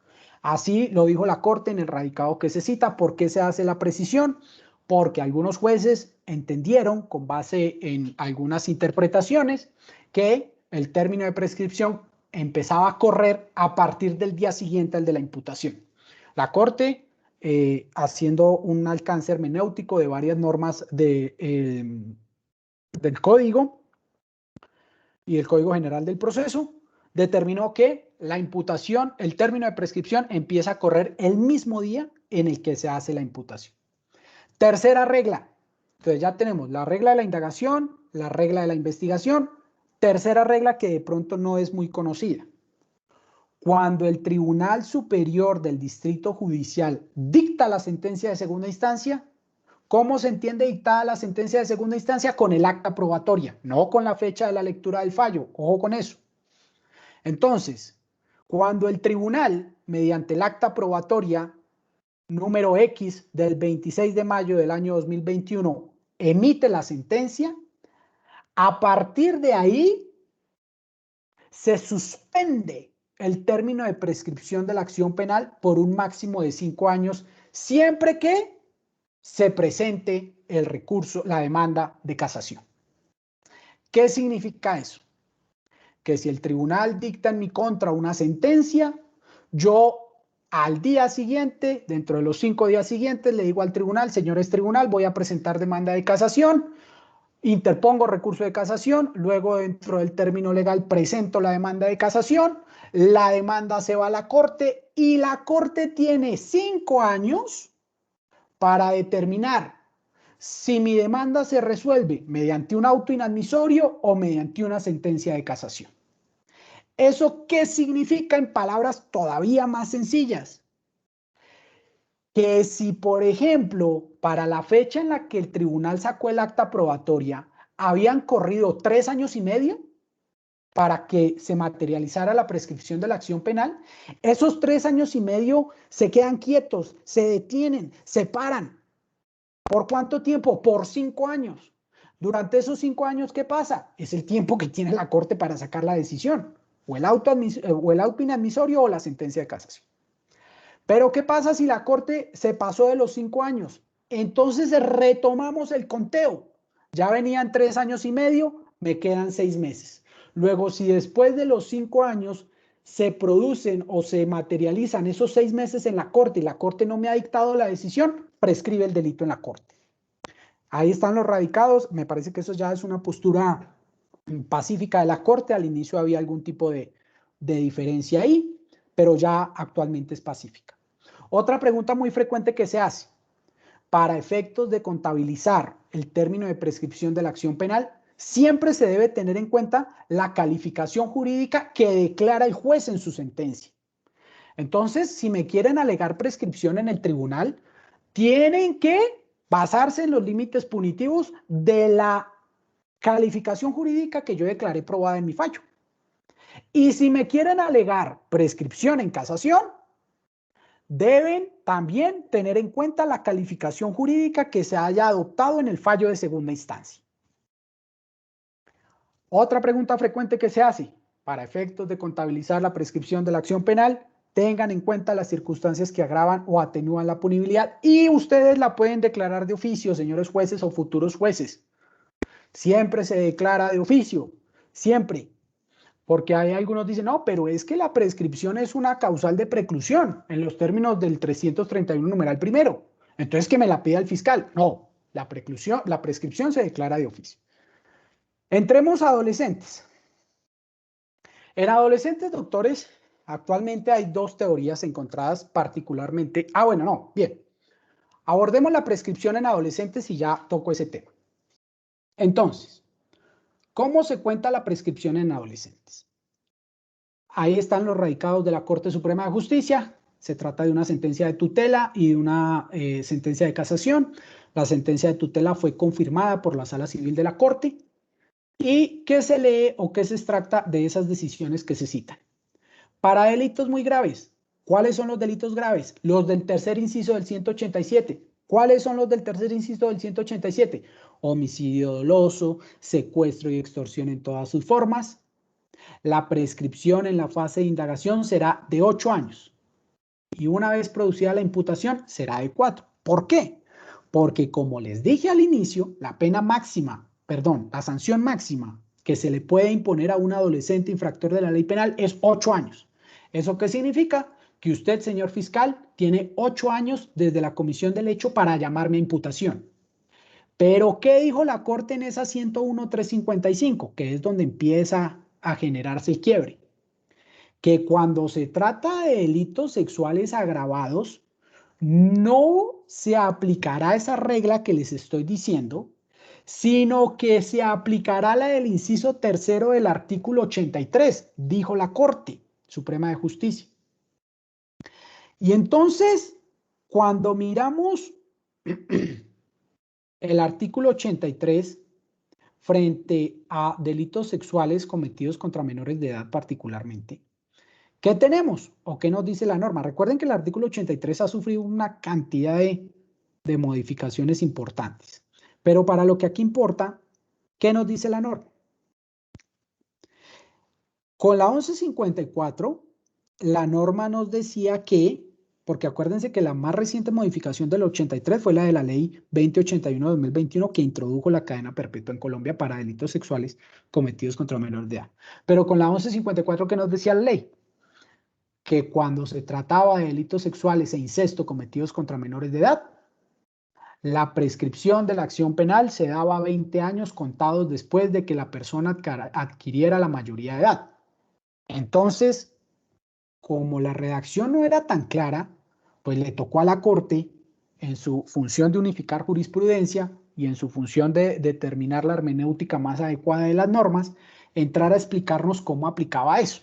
Así lo dijo la Corte en el radicado que se cita. ¿Por qué se hace la precisión? Porque algunos jueces entendieron, con base en algunas interpretaciones, que el término de prescripción empezaba a correr a partir del día siguiente al de la imputación. La Corte, haciendo un alcance hermenéutico de varias normas del Código y el Código General del Proceso, determinó que la imputación, el término de prescripción, empieza a correr el mismo día en el que se hace la imputación. Tercera regla. Entonces ya tenemos la regla de la indagación, la regla de la investigación. Tercera regla que de pronto no es muy conocida. Cuando el Tribunal Superior del Distrito Judicial dicta la sentencia de segunda instancia, ¿cómo se entiende dictada la sentencia de segunda instancia? Con el acta probatoria, no con la fecha de la lectura del fallo. Ojo con eso. Entonces, cuando el tribunal, mediante el acta probatoria número X del 26 de mayo del año 2021, emite la sentencia, a partir de ahí se suspende el término de prescripción de la acción penal por un máximo de 5 años, siempre que se presente el recurso, la demanda de casación. ¿Qué significa eso? Que si el tribunal dicta en mi contra una sentencia, yo al día siguiente, dentro de los 5 días siguientes, le digo al tribunal, señores tribunal, voy a presentar demanda de casación, interpongo recurso de casación, luego dentro del término legal presento la demanda de casación, la demanda se va a la Corte y la Corte tiene 5 años para determinar si mi demanda se resuelve mediante un auto inadmisorio o mediante una sentencia de casación. ¿Eso qué significa en palabras todavía más sencillas? Que si, por ejemplo, para la fecha en la que el tribunal sacó el acta probatoria, habían corrido 3 años y medio para que se materializara la prescripción de la acción penal, esos 3 años y medio se quedan quietos, se detienen, se paran. ¿Por cuánto tiempo? Por 5 años. Durante esos 5 años, ¿qué pasa? Es el tiempo que tiene la Corte para sacar la decisión, o el auto inadmisorio o la sentencia de casación. Pero ¿qué pasa si la Corte se pasó de los 5 años? Entonces retomamos el conteo. Ya venían 3 años y medio, me quedan 6 meses. Luego, si después de los 5 años se producen o se materializan esos 6 meses en la Corte y la Corte no me ha dictado la decisión, prescribe el delito en la Corte. Ahí están los radicados. Me parece que eso ya es una postura pacífica de la Corte. Al inicio había algún tipo de diferencia ahí, pero ya actualmente es pacífica. Otra pregunta muy frecuente que se hace: para efectos de contabilizar el término de prescripción de la acción penal, siempre se debe tener en cuenta la calificación jurídica que declara el juez en su sentencia. Entonces, si me quieren alegar prescripción en el tribunal, tienen que basarse en los límites punitivos de la calificación jurídica que yo declaré probada en mi fallo. Y si me quieren alegar prescripción en casación, deben también tener en cuenta la calificación jurídica que se haya adoptado en el fallo de segunda instancia. Otra pregunta frecuente que se hace: para efectos de contabilizar la prescripción de la acción penal, tengan en cuenta las circunstancias que agravan o atenúan la punibilidad, y ustedes la pueden declarar de oficio, señores jueces o futuros jueces. Siempre se declara de oficio, siempre. Porque hay algunos dicen, no, pero es que la prescripción es una causal de preclusión en los términos del 331 numeral primero. Entonces que me la pida el fiscal. No, la prescripción se declara de oficio. Entremos a adolescentes. En adolescentes, doctores, actualmente hay 2 teorías encontradas particularmente. Bien. Abordemos la prescripción en adolescentes y ya toco ese tema. Entonces, ¿cómo se cuenta la prescripción en adolescentes? Ahí están los radicados de la Corte Suprema de Justicia. Se trata de una sentencia de tutela y de una sentencia de casación. La sentencia de tutela fue confirmada por la Sala Civil de la Corte. ¿Y qué se lee o qué se extracta de esas decisiones que se citan? Para delitos muy graves. ¿Cuáles son los delitos graves? Los del tercer inciso del 187. ¿Cuáles son los del tercer inciso del 187? Homicidio doloso, secuestro y extorsión en todas sus formas. La prescripción en la fase de indagación será de 8 años. y una vez producida la imputación será de 4. ¿Por qué? Porque como les dije al inicio, la sanción máxima que se le puede imponer a un adolescente infractor de la ley penal es 8 años. ¿Eso qué significa? Que usted, señor fiscal, tiene 8 años desde la comisión del hecho para llamarme a imputación. Pero, ¿qué dijo la Corte en esa 101.355? Que es donde empieza a generarse el quiebre. Que cuando se trata de delitos sexuales agravados, no se aplicará esa regla que les estoy diciendo, sino que se aplicará la del inciso tercero del artículo 83, dijo la Corte Suprema de Justicia. Y entonces, cuando miramos el artículo 83 frente a delitos sexuales cometidos contra menores de edad particularmente, ¿qué tenemos o qué nos dice la norma? Recuerden que el artículo 83 ha sufrido una cantidad de modificaciones importantes, pero para lo que aquí importa, ¿qué nos dice la norma? Con la 1154, la norma nos decía que, porque acuérdense que la más reciente modificación del 83 fue la de la ley 2081-2021 que introdujo la cadena perpetua en Colombia para delitos sexuales cometidos contra menores de edad. Pero con la 1154, ¿qué nos decía la ley? Que cuando se trataba de delitos sexuales e incesto cometidos contra menores de edad, la prescripción de la acción penal se daba a 20 años contados después de que la persona adquiriera la mayoría de edad. Entonces, como la redacción no era tan clara, pues le tocó a la Corte, en su función de unificar jurisprudencia y en su función de determinar la hermenéutica más adecuada de las normas, entrar a explicarnos cómo aplicaba eso.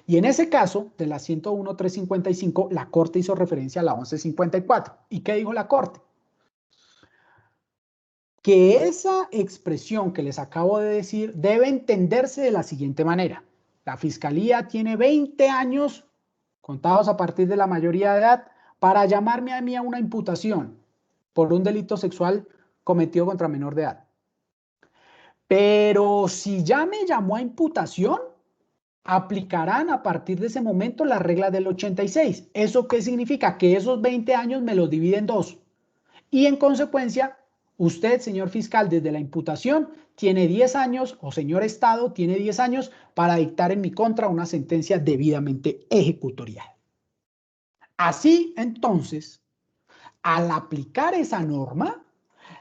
Y en ese caso, de la 101.355, la Corte hizo referencia a la 1154. ¿Y qué dijo la Corte? Que esa expresión que les acabo de decir debe entenderse de la siguiente manera. La Fiscalía tiene 20 años, contados a partir de la mayoría de edad, para llamarme a mí a una imputación por un delito sexual cometido contra menor de edad. Pero si ya me llamó a imputación, aplicarán a partir de ese momento la regla del 86. ¿Eso qué significa? Que esos 20 años me los divide en 2. Y en consecuencia, usted, señor fiscal, desde la imputación tiene 10 años, o señor Estado, tiene 10 años para dictar en mi contra una sentencia debidamente ejecutorial. Así, entonces, al aplicar esa norma,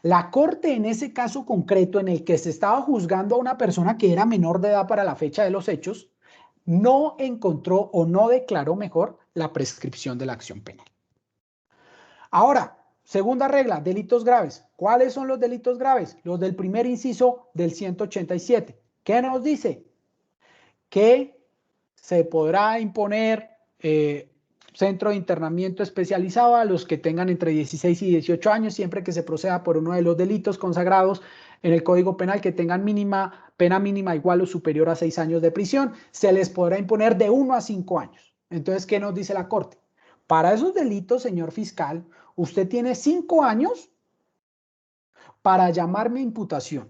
la Corte en ese caso concreto en el que se estaba juzgando a una persona que era menor de edad para la fecha de los hechos, no encontró o no declaró mejor la prescripción de la acción penal. Ahora, segunda regla, delitos graves. ¿Cuáles son los delitos graves? Los del primer inciso del 187. ¿Qué nos dice? Que se podrá imponer centro de internamiento especializado a los que tengan entre 16 y 18 años, siempre que se proceda por uno de los delitos consagrados en el Código Penal que tengan pena mínima igual o superior a 6 años de prisión, se les podrá imponer de 1 a 5 años. Entonces, ¿qué nos dice la Corte? Para esos delitos, señor fiscal, usted tiene 5 años para llamarme a imputación.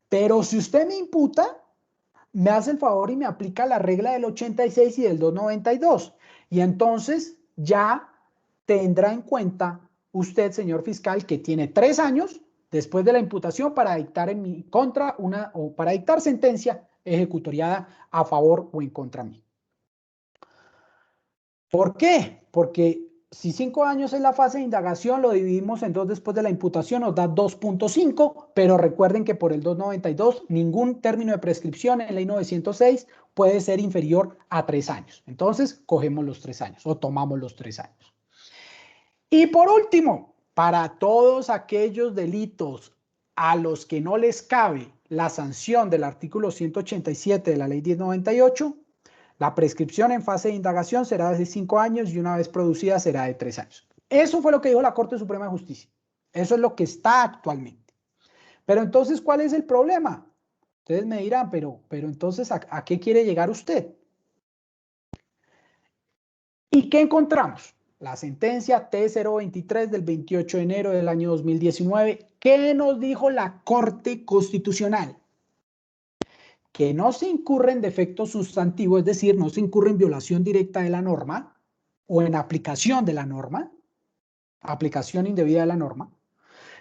Pero si usted me imputa, me hace el favor y me aplica la regla del 86 y del 292. Y entonces ya tendrá en cuenta usted, señor fiscal, que tiene 3 años después de la imputación para dictar en mi contra para dictar sentencia ejecutoriada a favor o en contra mí. ¿Por qué? Porque si 5 años es la fase de indagación, lo dividimos en 2 después de la imputación, nos da 2.5, pero recuerden que por el 292 ningún término de prescripción en ley 906 puede ser inferior a 3 años. Entonces, cogemos los 3 años o tomamos los 3 años. Y por último, para todos aquellos delitos a los que no les cabe la sanción del artículo 187 de la ley 1098, la prescripción en fase de indagación será de 5 años y una vez producida será de 3 años. Eso fue lo que dijo la Corte Suprema de Justicia. Eso es lo que está actualmente. Pero entonces, ¿cuál es el problema? Ustedes me dirán, pero entonces, ¿a qué quiere llegar usted? ¿Y qué encontramos? La sentencia T023 del 28 de enero del año 2019. ¿Qué nos dijo la Corte Constitucional? Que no se incurre en defecto sustantivo, es decir, no se incurre en violación directa de la norma, o en aplicación de la norma, aplicación indebida de la norma,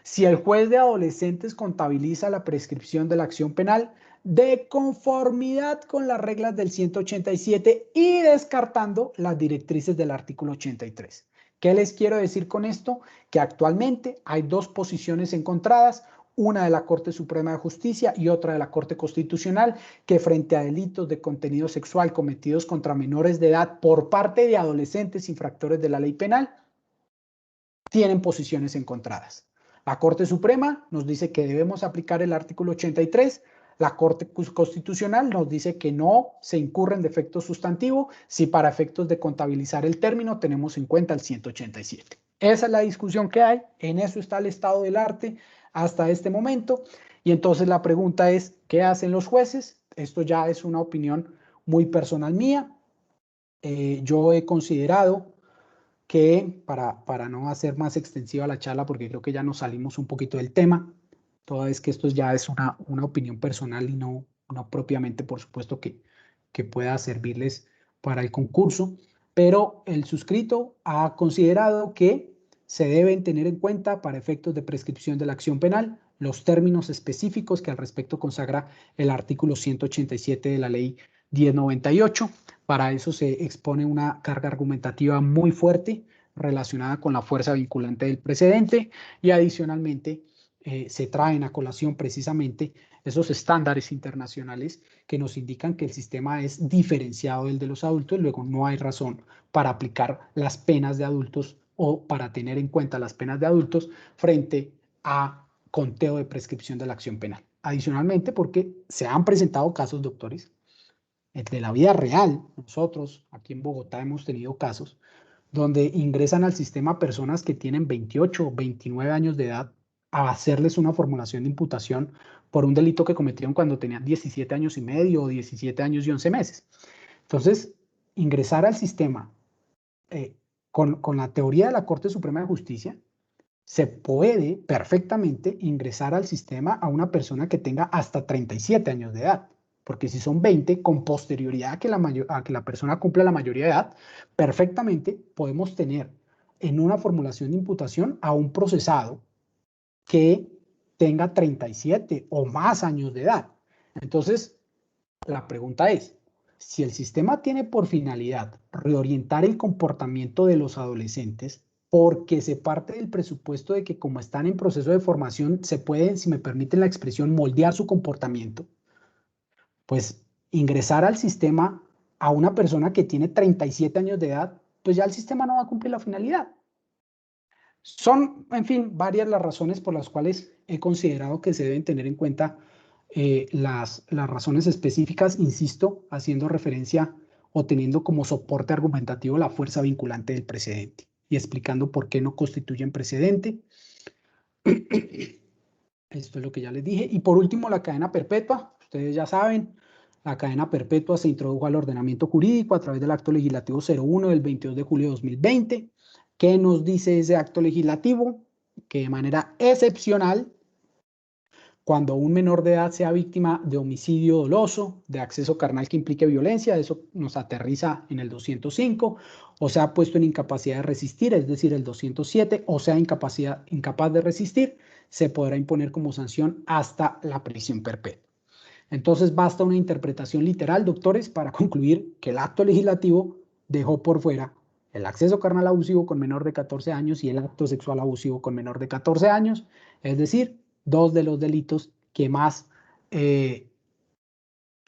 si el juez de adolescentes contabiliza la prescripción de la acción penal de conformidad con las reglas del 187 y descartando las directrices del artículo 83. ¿Qué les quiero decir con esto? Que actualmente hay dos posiciones encontradas, una de la Corte Suprema de Justicia y otra de la Corte Constitucional, que frente a delitos de contenido sexual cometidos contra menores de edad por parte de adolescentes infractores de la ley penal, tienen posiciones encontradas. La Corte Suprema nos dice que debemos aplicar el artículo 83, la Corte Constitucional nos dice que no se incurre en defecto sustantivo si para efectos de contabilizar el término tenemos en cuenta el 187. Esa es la discusión que hay, en eso está el estado del arte hasta este momento, y entonces la pregunta es, ¿qué hacen los jueces? Esto ya es una opinión muy personal mía. Yo he considerado que para no hacer más extensiva la charla, porque creo que ya nos salimos un poquito del tema, toda vez que esto ya es una opinión personal y no propiamente, por supuesto, que pueda servirles para el concurso, pero el suscrito ha considerado que se deben tener en cuenta para efectos de prescripción de la acción penal los términos específicos que al respecto consagra el artículo 187 de la ley 1098. Para eso se expone una carga argumentativa muy fuerte relacionada con la fuerza vinculante del precedente y adicionalmente se traen a colación precisamente esos estándares internacionales que nos indican que el sistema es diferenciado del de los adultos, luego no hay razón para aplicar las penas de adultos o para tener en cuenta las penas de adultos frente a conteo de prescripción de la acción penal. Adicionalmente, porque se han presentado casos, doctores, de la vida real, nosotros aquí en Bogotá hemos tenido casos donde ingresan al sistema personas que tienen 28 o 29 años de edad a hacerles una formulación de imputación por un delito que cometieron cuando tenían 17 años y medio o 17 años y 11 meses. Entonces, ingresar al sistema con la teoría de la Corte Suprema de Justicia, se puede perfectamente ingresar al sistema a una persona que tenga hasta 37 años de edad. Porque si son 20, con posterioridad a que la persona cumpla la mayoría de edad, perfectamente podemos tener en una formulación de imputación a un procesado que tenga 37 o más años de edad. Entonces, la pregunta es, si el sistema tiene por finalidad reorientar el comportamiento de los adolescentes, porque se parte del presupuesto de que como están en proceso de formación, se pueden, si me permiten la expresión, moldear su comportamiento, pues ingresar al sistema a una persona que tiene 37 años de edad, pues ya el sistema no va a cumplir la finalidad. Son, en fin, varias las razones por las cuales he considerado que se deben tener en cuenta las razones específicas, insisto, haciendo referencia o teniendo como soporte argumentativo la fuerza vinculante del precedente y explicando por qué no constituyen precedente. Esto es lo que ya les dije. Y por último, la cadena perpetua. Ustedes ya saben, la cadena perpetua se introdujo al ordenamiento jurídico a través del acto legislativo 01 del 22 de julio de 2020. ¿Qué nos dice ese acto legislativo? Que de manera excepcional, cuando un menor de edad sea víctima de homicidio doloso, de acceso carnal que implique violencia, eso nos aterriza en el 205, o sea puesto en incapacidad de resistir, es decir, el 207, o sea incapaz de resistir, se podrá imponer como sanción hasta la prisión perpetua. Entonces basta una interpretación literal, doctores, para concluir que el acto legislativo dejó por fuera el acceso carnal abusivo con menor de 14 años y el acto sexual abusivo con menor de 14 años, es decir, dos de los delitos que más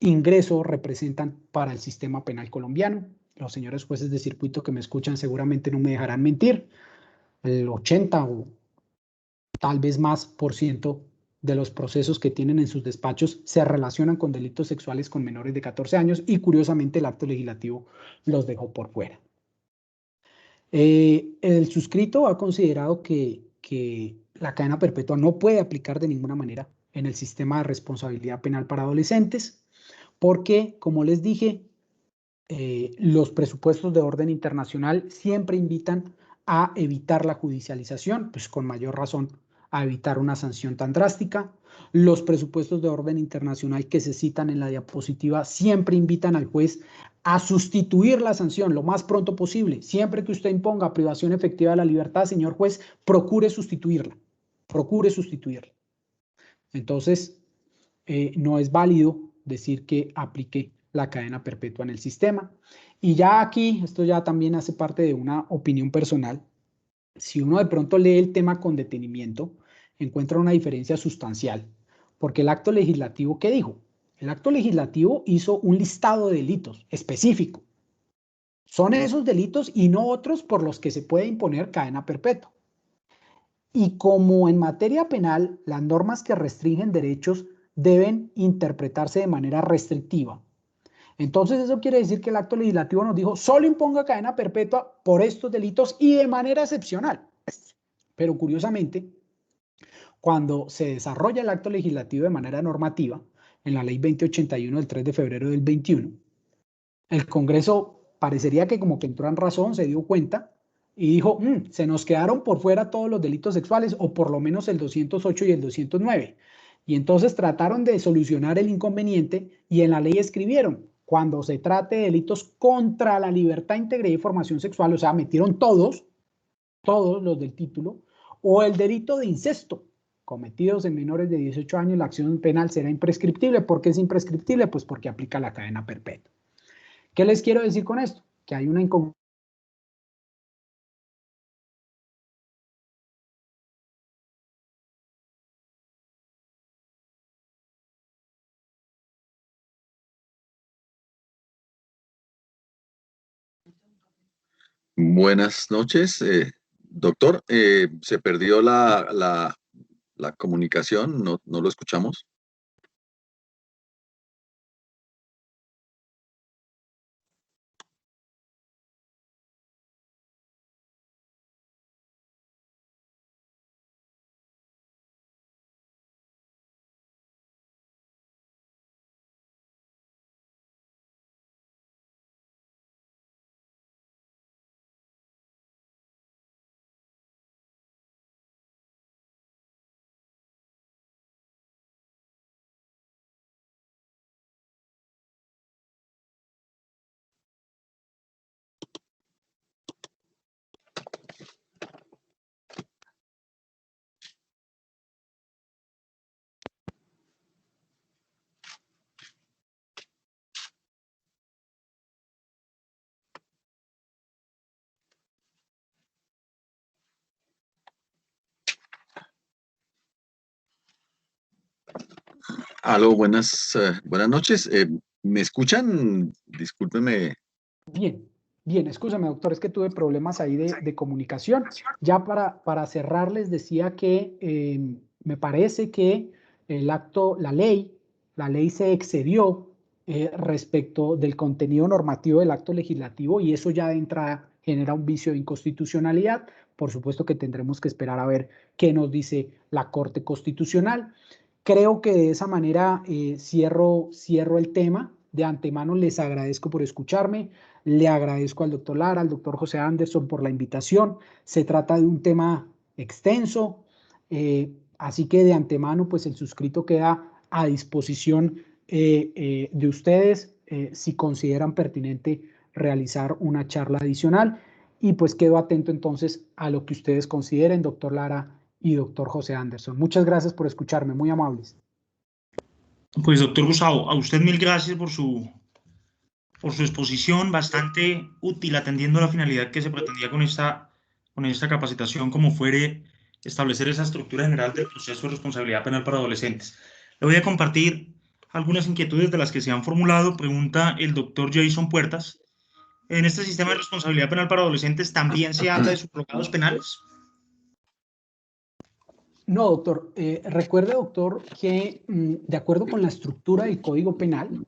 ingreso representan para el sistema penal colombiano. Los señores jueces de circuito que me escuchan seguramente no me dejarán mentir. El 80 o tal vez más por ciento de los procesos que tienen en sus despachos se relacionan con delitos sexuales con menores de 14 años y curiosamente el acto legislativo los dejó por fuera. El suscrito ha considerado que la cadena perpetua no puede aplicar de ninguna manera en el sistema de responsabilidad penal para adolescentes porque, como les dije, los presupuestos de orden internacional siempre invitan a evitar la judicialización, pues con mayor razón a evitar una sanción tan drástica. Los presupuestos de orden internacional que se citan en la diapositiva siempre invitan al juez a sustituir la sanción lo más pronto posible. Siempre que usted imponga privación efectiva de la libertad, señor juez, procure sustituirla. Procure sustituirla. Entonces, no es válido decir que aplique la cadena perpetua en el sistema. Y ya aquí, esto ya también hace parte de una opinión personal, si uno de pronto lee el tema con detenimiento, encuentra una diferencia sustancial, porque el acto legislativo, ¿qué dijo? El acto legislativo hizo un listado de delitos específico. Son esos delitos y no otros por los que se puede imponer cadena perpetua. Y como en materia penal, las normas que restringen derechos deben interpretarse de manera restrictiva. Entonces eso quiere decir que el acto legislativo nos dijo, solo imponga cadena perpetua por estos delitos y de manera excepcional. Pero curiosamente, cuando se desarrolla el acto legislativo de manera normativa, en la ley 2081 del 3 de febrero del 21, el Congreso parecería que como que entró en razón, se dio cuenta y dijo, se nos quedaron por fuera todos los delitos sexuales, o por lo menos el 208 y el 209. Y entonces trataron de solucionar el inconveniente y en la ley escribieron, cuando se trate de delitos contra la libertad, integridad y formación sexual, o sea, metieron todos los del título, o el delito de incesto, cometidos en menores de 18 años, la acción penal será imprescriptible. ¿Por qué es imprescriptible? Pues porque aplica la cadena perpetua. ¿Qué les quiero decir con esto? Que hay una incongruencia. Buenas noches, doctor. Se perdió la comunicación, no lo escuchamos. Aló, buenas noches. ¿Me escuchan? Discúlpeme. Bien, escúchame, doctor, es que tuve problemas ahí de comunicación. Ya para cerrar, les decía que me parece que la ley se excedió respecto del contenido normativo del acto legislativo, y eso ya de entrada genera un vicio de inconstitucionalidad. Por supuesto que tendremos que esperar a ver qué nos dice la Corte Constitucional. Creo que de esa manera cierro el tema. De antemano les agradezco por escucharme. Le agradezco al doctor Lara, al doctor José Anderson por la invitación. Se trata de un tema extenso, así que de antemano pues el suscrito queda a disposición de ustedes si consideran pertinente realizar una charla adicional, y pues quedo atento entonces a lo que ustedes consideren, doctor Lara y doctor José Anderson. Muchas gracias por escucharme, muy amables. Pues doctor Gustavo, a usted mil gracias por su exposición, bastante útil, atendiendo la finalidad que se pretendía con esta capacitación, como fuere establecer esa estructura general del proceso de responsabilidad penal para adolescentes. Le voy a compartir algunas inquietudes de las que se han formulado. Pregunta el doctor Jason Puertas: ¿en este sistema de responsabilidad penal para adolescentes también se habla de subrogados penales? No, doctor. Recuerde, doctor, que de acuerdo con la estructura del Código Penal,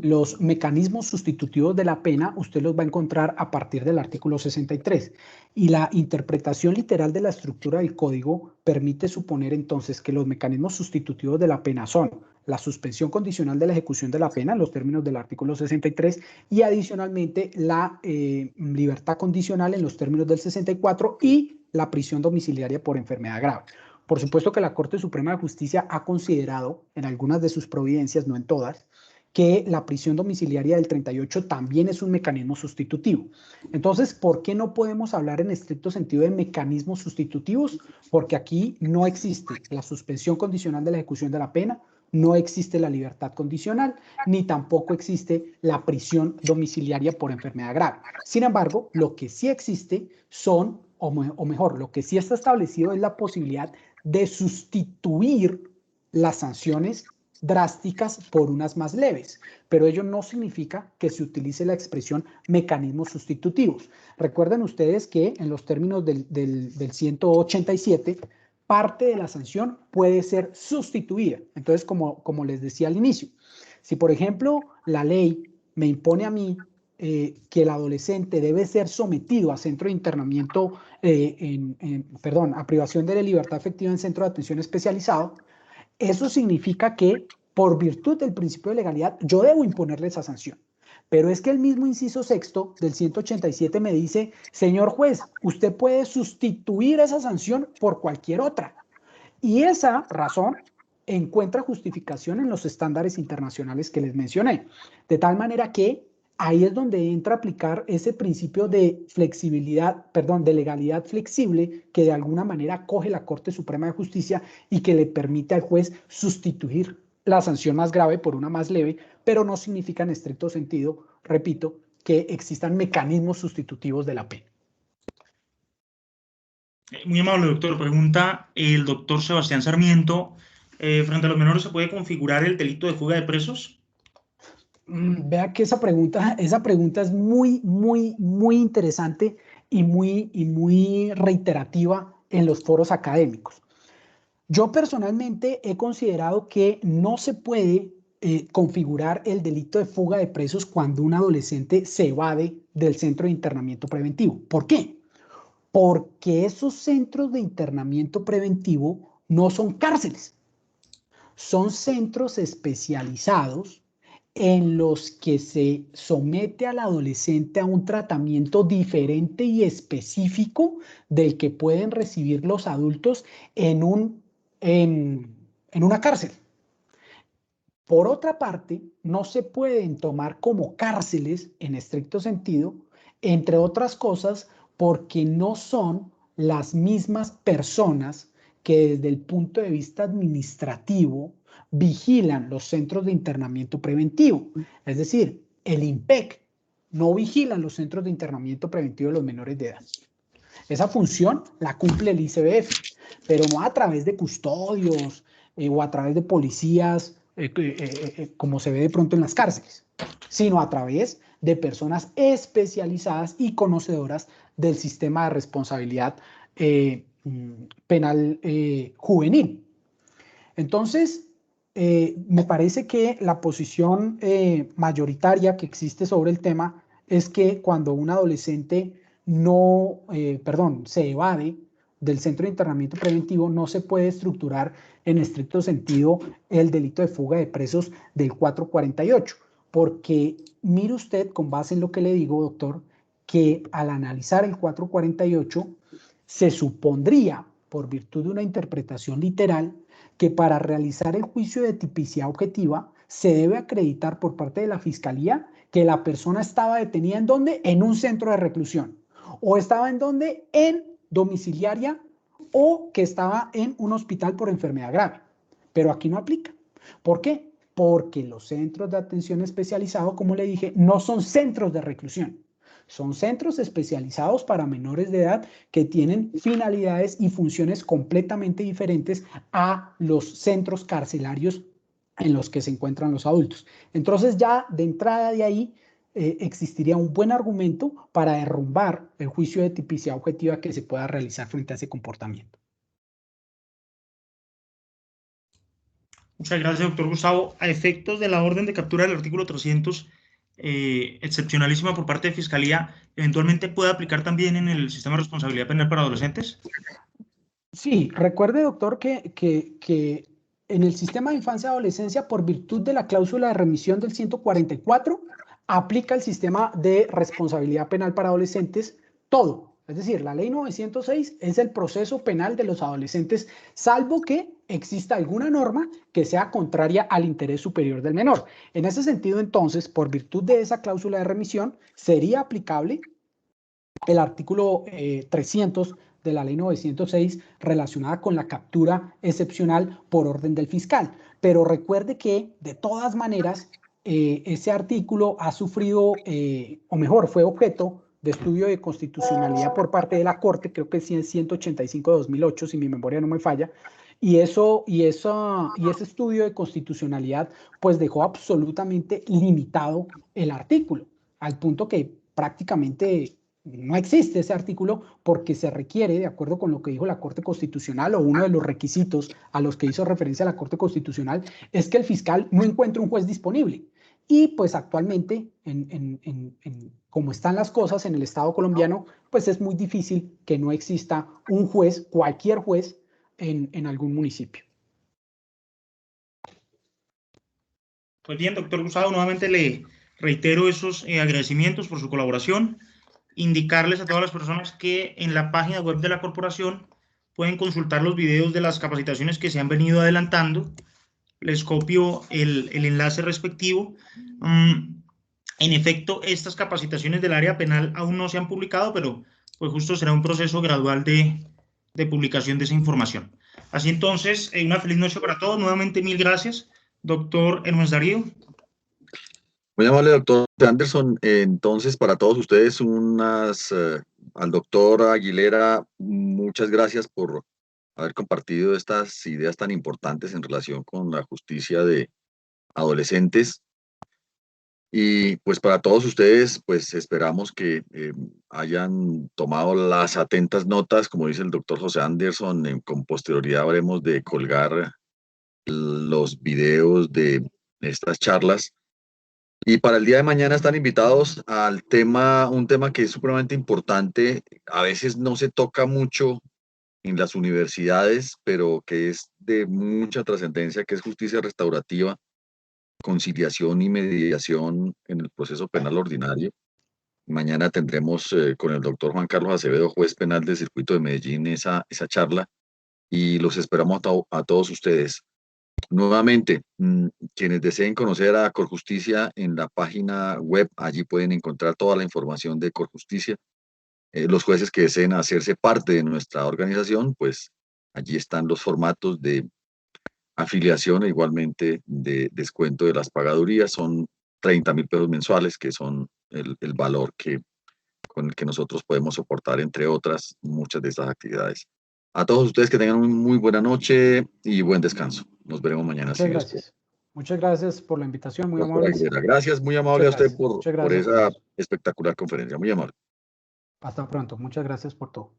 los mecanismos sustitutivos de la pena usted los va a encontrar a partir del artículo 63. Y la interpretación literal de la estructura del Código permite suponer entonces que los mecanismos sustitutivos de la pena son la suspensión condicional de la ejecución de la pena en los términos del artículo 63, y adicionalmente la libertad condicional en los términos del 64, y la prisión domiciliaria por enfermedad grave. Por supuesto que la Corte Suprema de Justicia ha considerado, en algunas de sus providencias, no en todas, que la prisión domiciliaria del 38 también es un mecanismo sustitutivo. Entonces, ¿por qué no podemos hablar en estricto sentido de mecanismos sustitutivos? Porque aquí no existe la suspensión condicional de la ejecución de la pena, no existe la libertad condicional, ni tampoco existe la prisión domiciliaria por enfermedad grave. Sin embargo, lo que sí existe son, o mejor, lo que sí está establecido es la posibilidad de sustituir las sanciones drásticas por unas más leves, pero ello no significa que se utilice la expresión mecanismos sustitutivos. Recuerden ustedes que en los términos del 187, parte de la sanción puede ser sustituida. Entonces, como les decía al inicio, si por ejemplo la ley me impone a mí que el adolescente debe ser sometido a centro de internamiento, a privación de la libertad efectiva en centro de atención especializado, eso significa que, por virtud del principio de legalidad, yo debo imponerle esa sanción. Pero es que el mismo inciso sexto del 187 me dice, señor juez, usted puede sustituir esa sanción por cualquier otra. Y esa razón encuentra justificación en los estándares internacionales que les mencioné. De tal manera que ahí es donde entra a aplicar ese principio de flexibilidad, de legalidad flexible que de alguna manera coge la Corte Suprema de Justicia y que le permite al juez sustituir la sanción más grave por una más leve, pero no significa en estricto sentido, repito, que existan mecanismos sustitutivos de la pena. Muy amable, doctor. Pregunta el doctor Sebastián Sarmiento. ¿Frente a los menores se puede configurar el delito de fuga de presos? Vea que esa pregunta es muy interesante y muy reiterativa en los foros académicos. Yo personalmente he considerado que no se puede configurar el delito de fuga de presos cuando un adolescente se evade del centro de internamiento preventivo. ¿Por qué? Porque esos centros de internamiento preventivo no son cárceles, son centros especializados en los que se somete al adolescente a un tratamiento diferente y específico del que pueden recibir los adultos en una cárcel. Por otra parte, no se pueden tomar como cárceles en estricto sentido, entre otras cosas, porque no son las mismas personas que desde el punto de vista administrativo vigilan los centros de internamiento preventivo. Es decir, el INPEC no vigila los centros de internamiento preventivo de los menores de edad. Esa función la cumple el ICBF, pero no a través de custodios o a través de policías, como se ve de pronto en las cárceles, sino a través de personas especializadas y conocedoras del sistema de responsabilidad penal juvenil. Entonces, me parece que la posición mayoritaria que existe sobre el tema es que cuando un adolescente se evade del centro de internamiento preventivo, no se puede estructurar en estricto sentido el delito de fuga de presos del 448, porque mire usted, con base en lo que le digo, doctor, que al analizar el 448 se supondría, por virtud de una interpretación literal, que para realizar el juicio de tipicidad objetiva se debe acreditar por parte de la Fiscalía que la persona estaba detenida ¿en dónde? En un centro de reclusión. ¿O estaba en dónde? En domiciliaria, o que estaba en un hospital por enfermedad grave. Pero aquí no aplica. ¿Por qué? Porque los centros de atención especializado, como le dije, no son centros de reclusión. Son centros especializados para menores de edad que tienen finalidades y funciones completamente diferentes a los centros carcelarios en los que se encuentran los adultos. Entonces ya de entrada de ahí existiría un buen argumento para derrumbar el juicio de tipicidad objetiva que se pueda realizar frente a ese comportamiento. Muchas gracias, doctor Gustavo. A efectos de la orden de captura del artículo 300, excepcionalísima por parte de Fiscalía, ¿eventualmente puede aplicar también en el sistema de responsabilidad penal para adolescentes? Sí, recuerde, doctor, que en el sistema de infancia y adolescencia, por virtud de la cláusula de remisión del 144, aplica el sistema de responsabilidad penal para adolescentes todo. Es decir, la ley 906 es el proceso penal de los adolescentes, salvo que exista alguna norma que sea contraria al interés superior del menor. En ese sentido, entonces, por virtud de esa cláusula de remisión, sería aplicable el artículo 300 de la ley 906 relacionada con la captura excepcional por orden del fiscal. Pero recuerde que, de todas maneras, ese artículo ha sufrido, o mejor, fue objeto de estudio de constitucionalidad por parte de la Corte, creo que es 185 de 2008, si mi memoria no me falla, y ese estudio de constitucionalidad pues dejó absolutamente limitado el artículo, al punto que prácticamente no existe ese artículo porque se requiere, de acuerdo con lo que dijo la Corte Constitucional, o uno de los requisitos a los que hizo referencia la Corte Constitucional, es que el fiscal no encuentre un juez disponible. Y pues actualmente, como están las cosas en el Estado colombiano, pues es muy difícil que no exista un juez, cualquier juez, en algún municipio. Pues bien, doctor Gustavo, nuevamente le reitero esos agradecimientos por su colaboración. Indicarles a todas las personas que en la página web de la corporación pueden consultar los videos de las capacitaciones que se han venido adelantando. Les copio el enlace respectivo. En efecto, estas capacitaciones del área penal aún no se han publicado, pero pues justo será un proceso gradual de publicación de esa información. Así entonces, una feliz noche para todos. Nuevamente, mil gracias, doctor Hermes Darío. Muy amable, doctor Anderson. Entonces, para todos ustedes, al doctor Aguilera, muchas gracias por haber compartido estas ideas tan importantes en relación con la justicia de adolescentes. Y pues para todos ustedes, pues esperamos que hayan tomado las atentas notas, como dice el doctor José Anderson. Con posterioridad habremos de colgar los videos de estas charlas. Y para el día de mañana están invitados al un tema que es supremamente importante. A veces no se toca mucho en las universidades, pero que es de mucha trascendencia, que es justicia restaurativa, conciliación y mediación en el proceso penal ordinario. Mañana tendremos con el doctor Juan Carlos Acevedo, juez penal del Circuito de Medellín, esa charla, y los esperamos a todos ustedes. Nuevamente, quienes deseen conocer a Corjusticia, en la página web, allí pueden encontrar toda la información de Corjusticia. Los jueces que deseen hacerse parte de nuestra organización, pues allí están los formatos de afiliación e igualmente de descuento de las pagadurías. Son 30.000 pesos mensuales, que son el valor con el que nosotros podemos soportar, entre otras, muchas de estas actividades. A todos ustedes que tengan una muy buena noche y buen descanso. Nos veremos mañana. Muchas gracias. Muchas gracias por la invitación, muy amable. Gracias, muy amable a usted por esa espectacular conferencia. Muy amable. Hasta pronto. Muchas gracias por todo.